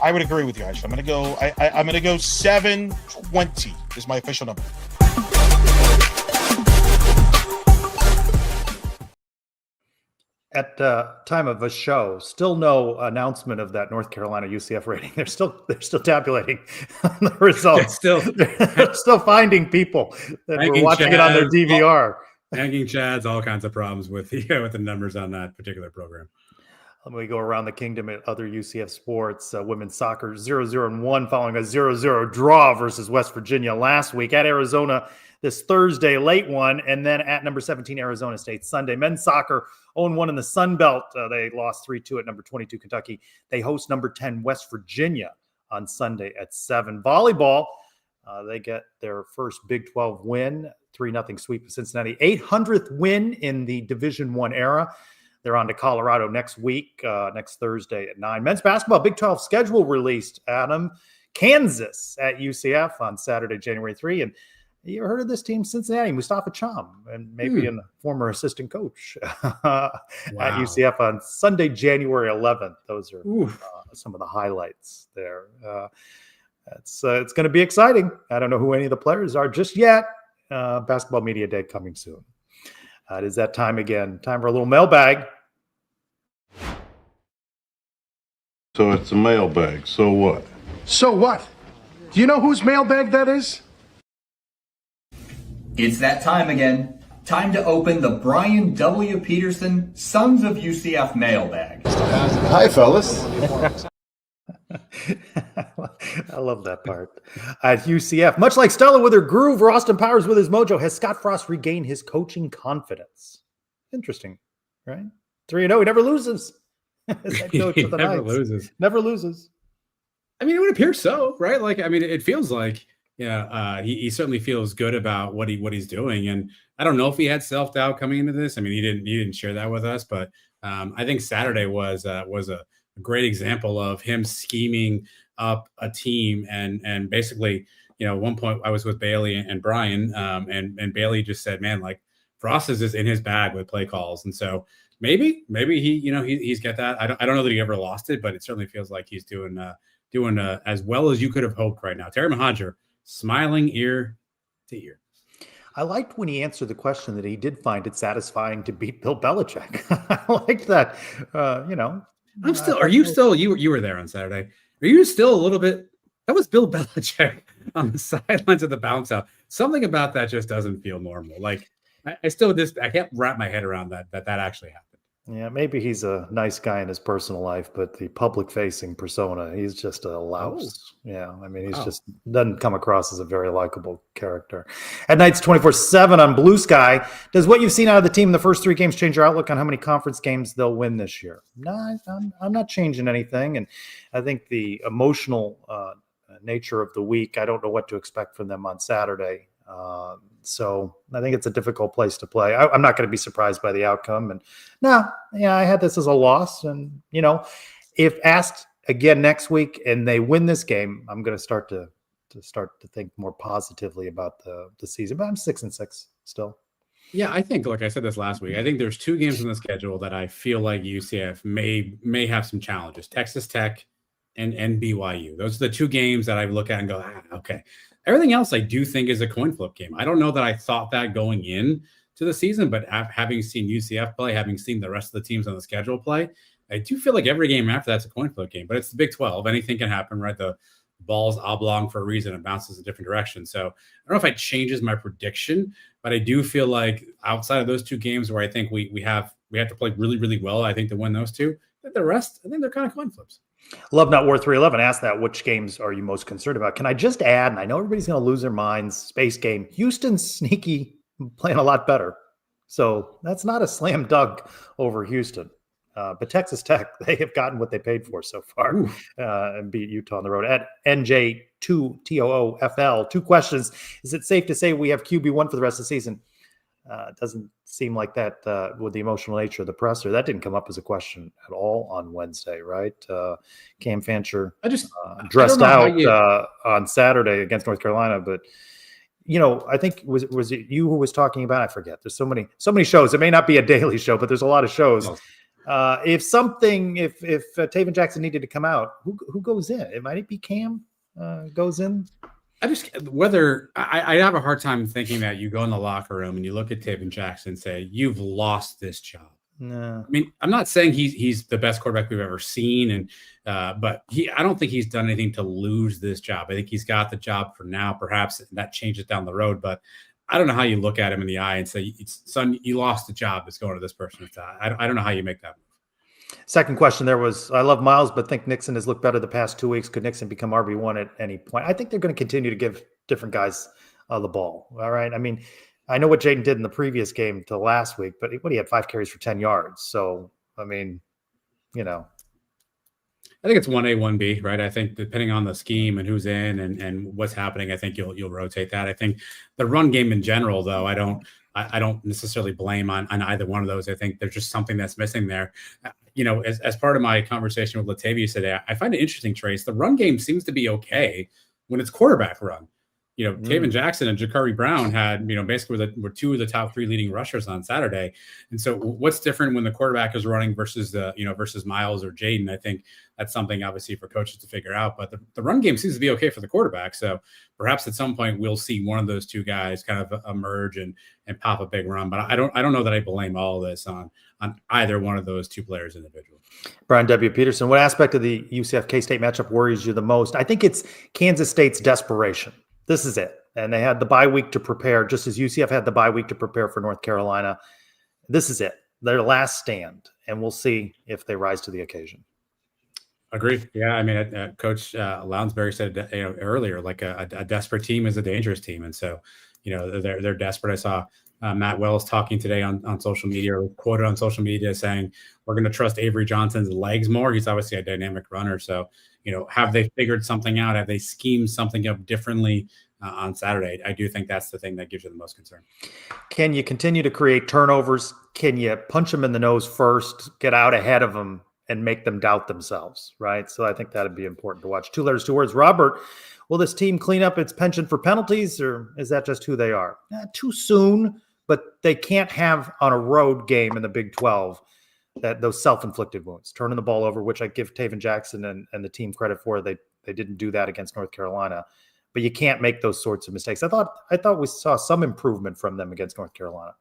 I would agree with you, Ash. I'm going to go. I'm going to go 720 is my official number. At time of a show, still no announcement of that North Carolina UCF rating. They're still tabulating the results. They're still finding people that were watching it on their DVR. Hanging Chads, all kinds of problems with the numbers on that particular program. Let me go around the kingdom at other UCF sports. Women's soccer 0-0-1 following a 0-0 draw versus West Virginia last week. At Arizona this Thursday, late one, and then at number 17 Arizona State Sunday. Men's soccer 0-1 in the Sun Belt. They lost 3-2 at number 22 Kentucky. They host number 10 West Virginia on Sunday at 7. Volleyball, they get their first Big 12 win, 3-0 sweep of Cincinnati. 800th win in the Division I era. They're on to Colorado next week, next Thursday at 9. Men's basketball Big 12 schedule released, Adam. Kansas at UCF on Saturday, January 3. And you ever heard of this team, Cincinnati? Mustafa Cham, and maybe a former assistant coach at UCF on Sunday, January 11th. Those are some of the highlights there. It's going to be exciting. I don't know who any of the players are just yet. Basketball Media Day coming soon. It is that time again. Time for a little mailbag. So it's a mailbag. So what? So what? Do you know whose mailbag that is? It's that time again. Time to open the Brian W. Peterson Sons of UCF mailbag. Hi, fellas. I love that part. At UCF, much like Stella with her groove or Austin Powers with his mojo, has Scott Frost regained his coaching confidence? Interesting, right? 3-0, he never loses. He never loses. Never loses. I mean, it would appear so, right? Like, I mean, it feels like, he certainly feels good about what he's doing. And I don't know if he had self-doubt coming into this. I mean, he didn't share that with us, but I think Saturday was a great example of him scheming up a team and basically, at one point I was with Bailey and Brian, and Bailey just said, man, like Frost is just in his bag with play calls. And so maybe he's got that. I don't know that he ever lost it, but it certainly feels like he's doing as well as you could have hoped right now. Terry Mahajer, smiling ear to ear. I liked when he answered the question that he did find it satisfying to beat Bill Belichick. I liked that, You were there on Saturday. Are you still a little bit? That was Bill Belichick on the sidelines of the bounce out. Something about that just doesn't feel normal. Like I can't wrap my head around that actually happened. Yeah, maybe he's a nice guy in his personal life, but the public-facing persona, he's just a louse. Yeah, I mean, he's Wow. just doesn't come across as a very likable character. At nights 24/7 on Blue Sky, does what you've seen out of the team in the first 3 games change your outlook on how many conference games they'll win this year? No, I'm not changing anything, and I think the emotional nature of the week, I don't know what to expect from them on Saturday. So I think it's a difficult place to play. I'm not going to be surprised by the outcome. And I had this as a loss. And, if asked again next week and they win this game, I'm going to start to think more positively about the season. But I'm 6-6 still. Yeah, I think, like I said this last week, I think there's 2 games on the schedule that I feel like UCF may have some challenges. Texas Tech and BYU. Those are the 2 games that I look at and go, okay. Everything else I do think is a coin flip game. I don't know that I thought that going in to the season, but having seen UCF play, having seen the rest of the teams on the schedule play, I do feel like every game after that's a coin flip game. But it's the Big 12. Anything can happen, right? The ball's oblong for a reason. It bounces a different direction. So I don't know if it changes my prediction, but I do feel like outside of those 2 games where I think we have to play really, really well, I think to win those 2. The rest, I think they're kind of coin flips. Love Not Worth 311 asked that, which games are you most concerned about? Can I just add, and I know everybody's going to lose their minds, space game, Houston's sneaky, playing a lot better. So that's not a slam dunk over Houston. But Texas Tech, they have gotten what they paid for so far and beat Utah on the road. At NJ2TOOFL, 2 questions. Is it safe to say we have QB1 for the rest of the season? It doesn't seem like that with the emotional nature of the presser. That didn't come up as a question at all on Wednesday, right? Cam Fancher dressed out on Saturday against North Carolina, but I think was it you who was talking about? I forget. There's so many shows. It may not be a daily show, but there's a lot of shows. If Taven Jackson needed to come out, who goes in? It might be Cam goes in. I have a hard time thinking that you go in the locker room and you look at Taven Jackson and say, you've lost this job. No. I mean, I'm not saying he's the best quarterback we've ever seen, but I don't think he's done anything to lose this job. I think he's got the job for now. Perhaps that changes down the road, but I don't know how you look at him in the eye and say, son, you lost the job. It's going to this person. I don't know how you make that move. Second question there was, I love Miles, but think Nixon has looked better the past 2 weeks. Could Nixon become RB1 at any point? I think they're going to continue to give different guys the ball. All right. I mean, I know what Jaden did in the previous game to last week, but he had 5 carries for 10 yards. So, I mean, I think it's 1A, 1B, right? I think depending on the scheme and who's in and what's happening, I think you'll rotate that. I think the run game in general, though, I don't necessarily blame on either one of those. I think there's just something that's missing there. As part of my conversation with Latavius today, I find it interesting, Trace. The run game seems to be okay when it's quarterback run. Taven Jackson and Ja'Carri Brown had, basically were 2 of the top 3 leading rushers on Saturday. And so what's different when the quarterback is running versus versus Miles or Jaden? I think that's something obviously for coaches to figure out, but the run game seems to be okay for the quarterback. So perhaps at some point we'll see one of those 2 guys kind of emerge and pop a big run. But I don't know that I blame all of this on either one of those 2 players individually. Brian W. Peterson, what aspect of the UCF K-State matchup worries you the most? I think it's Kansas State's desperation. This is it. And they had the bye week to prepare, just as UCF had the bye week to prepare for North Carolina. This is it. Their last stand. And we'll see if they rise to the occasion. Agreed. Yeah. I mean, Coach Lounsbury said earlier, like a desperate team is a dangerous team. And so, they're desperate. I saw Matt Wells talking today on social media, or quoted on social media saying, we're going to trust Avery Johnson's legs more. He's obviously a dynamic runner. So, have they figured something out? Have they schemed something up differently on Saturday? I do think that's the thing that gives you the most concern. Can you continue to create turnovers? Can you punch them in the nose first, get out ahead of them, and make them doubt themselves, right? So I think that'd be important to watch. 2 letters, 2 words. Robert, will this team clean up its penchant for penalties, or is that just who they are? Too soon, but they can't have on a road game in the Big 12 those self-inflicted wounds, turning the ball over, which I give Taven Jackson and the team credit for. They didn't do that against North Carolina, but you can't make those sorts of mistakes. I thought we saw some improvement from them against North Carolina.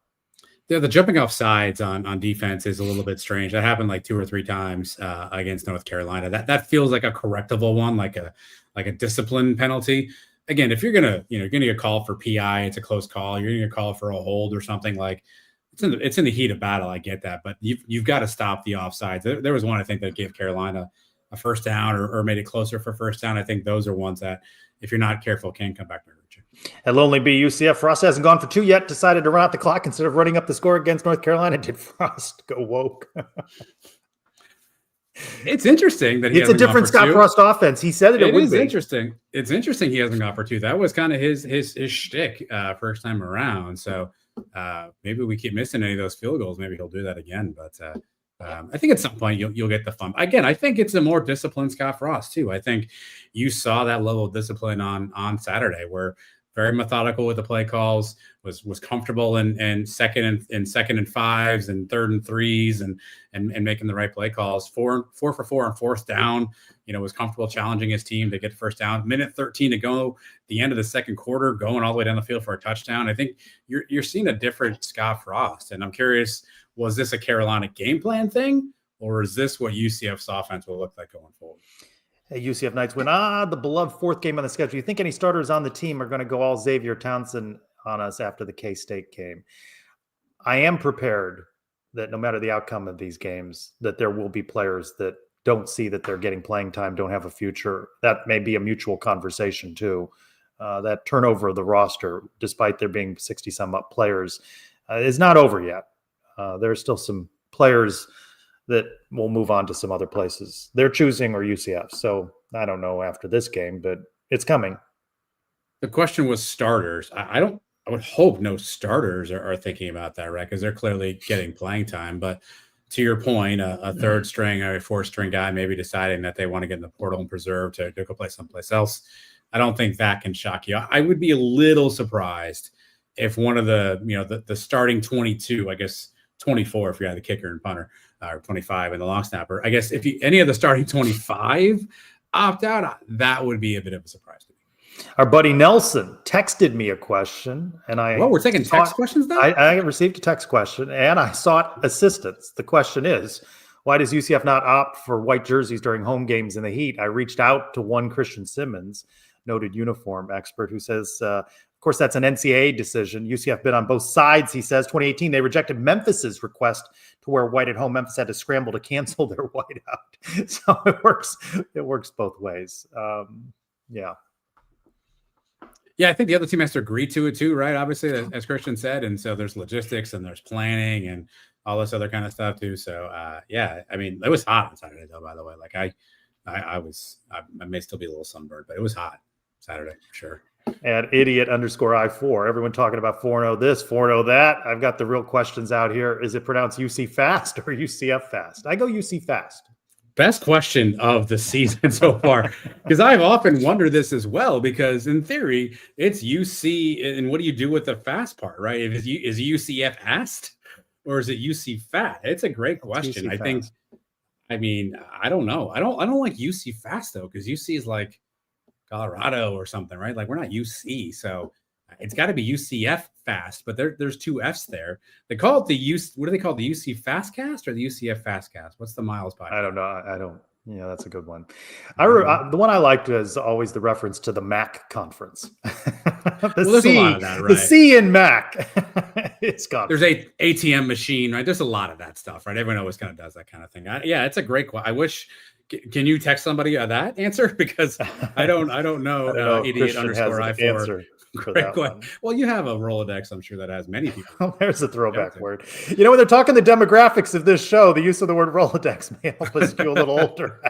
The jumping off sides on defense is a little bit strange. That happened like 2 or 3 times against North Carolina. That feels like a correctable one, like a discipline penalty. Again, if you're gonna get called for PI, it's a close call. You're gonna get called for a hold or something, like it's in the heat of battle. I get that, but you've got to stop the offsides. There was one I think that gave Carolina a first down or made it closer for first down. I think those are ones that, if you're not careful, can come back to hurt you. At Lonely B, UCF, Frost hasn't gone for 2 yet. Decided to run out the clock instead of running up the score against North Carolina. Did Frost go woke? It's interesting that it's a different Scott Frost offense. He said that it would be interesting. It's interesting he hasn't gone for 2. That was kind of his shtick first time around. So maybe we keep missing any of those field goals. Maybe he'll do that again. But I think at some point you'll get the fun. Again, I think it's a more disciplined Scott Frost too. I think you saw that level of discipline on Saturday, where very methodical with the play calls, was comfortable in second and 5s and 3rd and 3s and making the right play calls. 4 for 4 on 4th down. Was comfortable challenging his team to get first down. Minute 13 to go, the end of the second quarter, going all the way down the field for a touchdown. I think you're seeing a different Scott Frost, and I'm curious, was this a Carolina game plan thing, or is this what UCF's offense will look like going forward? Hey, UCF Knights win. The beloved 4th game on the schedule. You think any starters on the team are going to go all Xavier Townsend on us after the K-State game? I am prepared that no matter the outcome of these games, that there will be players that don't see that they're getting playing time, don't have a future. That may be a mutual conversation too. That turnover of the roster, despite there being 60-some up players, is not over yet. There are still some players that will move on to some other places. They're choosing or UCF. So I don't know after this game, but it's coming. The question was starters. I would hope no starters are thinking about that, right? Because they're clearly getting playing time. But to your point, a 3rd string or a 4th string guy maybe deciding that they want to get in the portal and preserve to go play someplace else. I don't think that can shock you. I would be a little surprised if one of the starting 22, I guess 24 if you had the kicker and punter, or 25 and the long snapper. I guess if any of the starting 25 opt out, that would be a bit of a surprise to me. Our buddy Nelson texted me a question, and we're taking text questions now? I received a text question, and I sought assistance. The question is, why does UCF not opt for white jerseys during home games in the heat? I reached out to one Christian Simmons, noted uniform expert, who says, of course, that's an NCAA decision. UCF been on both sides, he says. 2018, they rejected Memphis's request to wear white at home. Memphis had to scramble to cancel their white out. So it works both ways. Yeah. Yeah, I think the other team has to agree to it too, right? Obviously, as Christian said. And so there's logistics and there's planning and all this other kind of stuff too. So yeah, I mean, it was hot on Saturday though, by the way. Like I may still be a little sunburned, but it was hot Saturday, for sure. At idiot_I4. Everyone talking about 4-0 this, 4-0 that. I've got the real questions out here. Is it pronounced UC Fast or UCF Fast? I go UC Fast. Best question of the season so far, because I've often wondered this as well, because in theory, it's UC, and what do you do with the fast part, right? Is UCF Fast or is it UC Fat? It's a great question. I don't know. I don't like UC Fast though, because UC is like Colorado or something, right? Like we're not UC, so it's got to be UCF Fast, but there's 2 F's there. They call it what do they call it? The UC Fastcast or the UCF Fastcast? What's the Miles podcast? I don't know. Yeah, that's a good one. The one I liked is always the reference to the MAC conference. There's a lot of that, right? The C in MAC. It's gone. There's a ATM machine, right? There's a lot of that stuff, right? Everyone always kind of does that kind of thing. Yeah, it's a great question. I wish. Can you text somebody that answer? Because I don't know. Idiot_I4. Great question. Well, you have a Rolodex, I'm sure, that has many people. There's a throwback word. You know, when they're talking the demographics of this show, the use of the word Rolodex may help us feel a little older.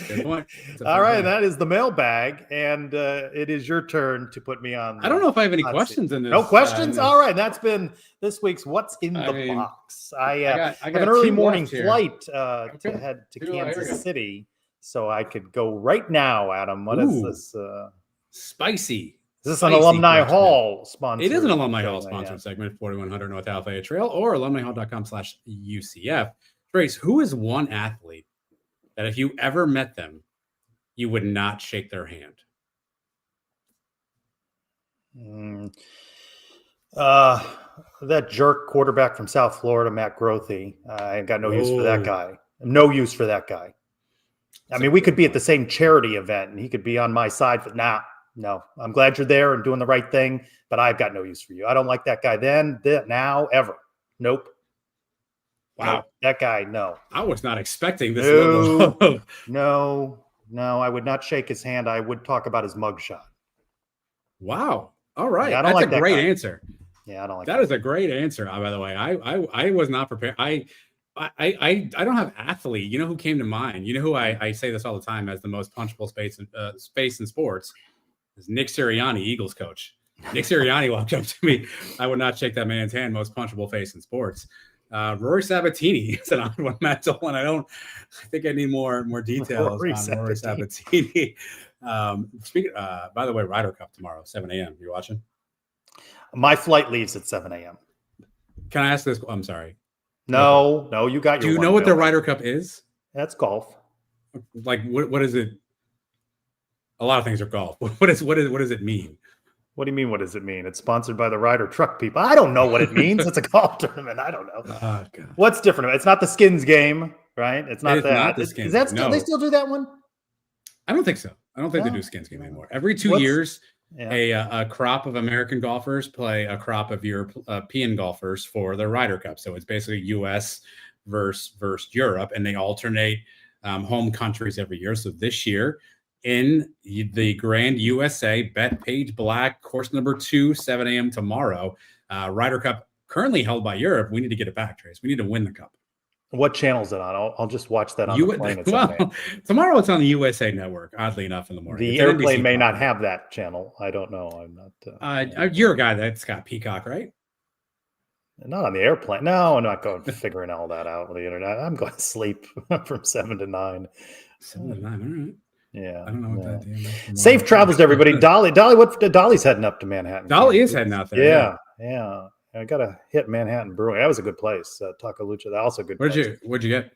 Good point. All right, that is the mailbag, and it is your turn to put me on. I don't know if I have any questions in this. No questions? All right, that's been this week's What's in the Box. I have an early morning flight to head to Kansas City, so I could go right now, Adam. What is this? Spicy. Is this an Alumni Hall sponsor? It is an Alumni Hall sponsored segment, 4100 North Alpha Trail or alumnihall.com/UCF. Trace, who is one athlete that if you ever met them, you would not shake their hand? That jerk quarterback from South Florida, Matt Grothe. I ain't got no use for that guy. No use for that guy. I mean, we could be at the same charity event and he could be on my side, but nah, No. I'm glad you're there and doing the right thing, but I've got no use for you. I don't like that guy then, now, ever. Nope. Wow. Nope. That guy, no. I was not expecting this level of... No, I would not shake his hand. I would talk about his mugshot. Wow. All right. Yeah, I don't That's like a great guy. answer. Yeah, I don't like that. Is a great answer. By the way, I was not prepared. I don't have athlete. You know who came to mind? You know who I say this all the time as the most punchable space in sports is Nick Sirianni, Eagles coach. Nick Sirianni walked up to me. I would not shake that man's hand. Most punchable face in sports. Rory Sabatini is an odd one, Matt Dolan. I think I need more details on Rory Sabatini. By the way, Ryder Cup tomorrow, 7 a.m. You watching? My flight leaves at 7 a.m. Can I ask this? I'm sorry. No, you got your. Do you know what the Ryder Cup is? That's golf. Like what is it? A lot of things are golf. What does it mean? What do you mean? What does it mean? It's sponsored by the Ryder Truck people. I don't know what it means. It's a golf tournament. I don't know. Oh, God. What's different? It's not the skins game, right? It's not that. Not the skins. Is that still? No. They still do that one? I don't think so. I don't think they do skins game anymore. Every 2 years, a crop of American golfers play a crop of European golfers for the Ryder Cup. So it's basically U.S. versus Europe, and they alternate home countries every year. So this year, in the Grand USA, Bethpage Black, course number 2, 7 a.m. tomorrow. Ryder Cup currently held by Europe. We need to get it back, Trace. We need to win the cup. What channel is it on? I'll just watch that on the plane. Tomorrow it's on the USA Network. Oddly enough, in the morning. The airplane may not have that channel. I don't know. I'm not. You're a guy that's got Peacock, right? Not on the airplane. No, I'm not going figuring all that out with the internet. I'm going to sleep from 7 to 9. 7 to 9. All right. Yeah, I don't know what that is. Safe travels to everybody. Dolly, Dolly's heading up to Manhattan. Dolly is heading out there. Yeah. I got to hit Manhattan Brewing. That was a good place. Takalucha, that also a good. What'd you get?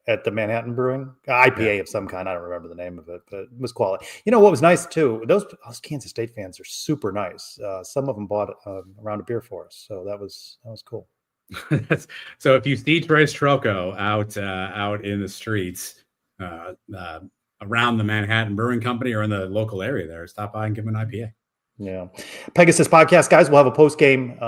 At the Manhattan Brewing, IPA of some kind. I don't remember the name of it, but it was quality. You know what was nice too? Those Kansas State fans are super nice. Some of them bought a round of beer for us, so that was cool. So if you see Trace Trelko out in the streets, around the Manhattan Brewing Company or in the local area there, stop by and give him an IPA. Yeah. Pegasus Podcast, guys, we'll have a post-game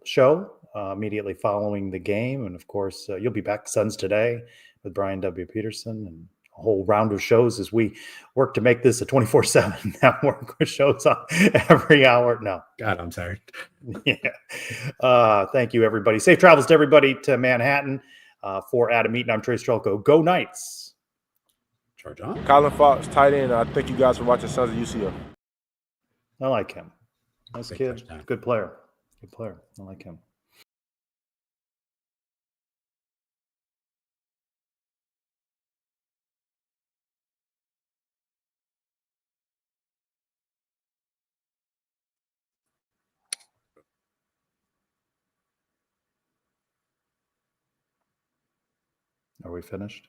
show immediately following the game. And, of course, you'll be back Suns Today with Brian W. Peterson and a whole round of shows as we work to make this a 24/7 network with shows on every hour. No. God, I'm tired. Yeah. Thank you, everybody. Safe travels to everybody to Manhattan. For Adam Eaton, I'm Trace Trelko. Go Knights. Charge on. Colin Fox, tight end. Thank you guys for watching Sons of UCF. I like him. Nice kid. Good player. Good player. I like him. Are we finished?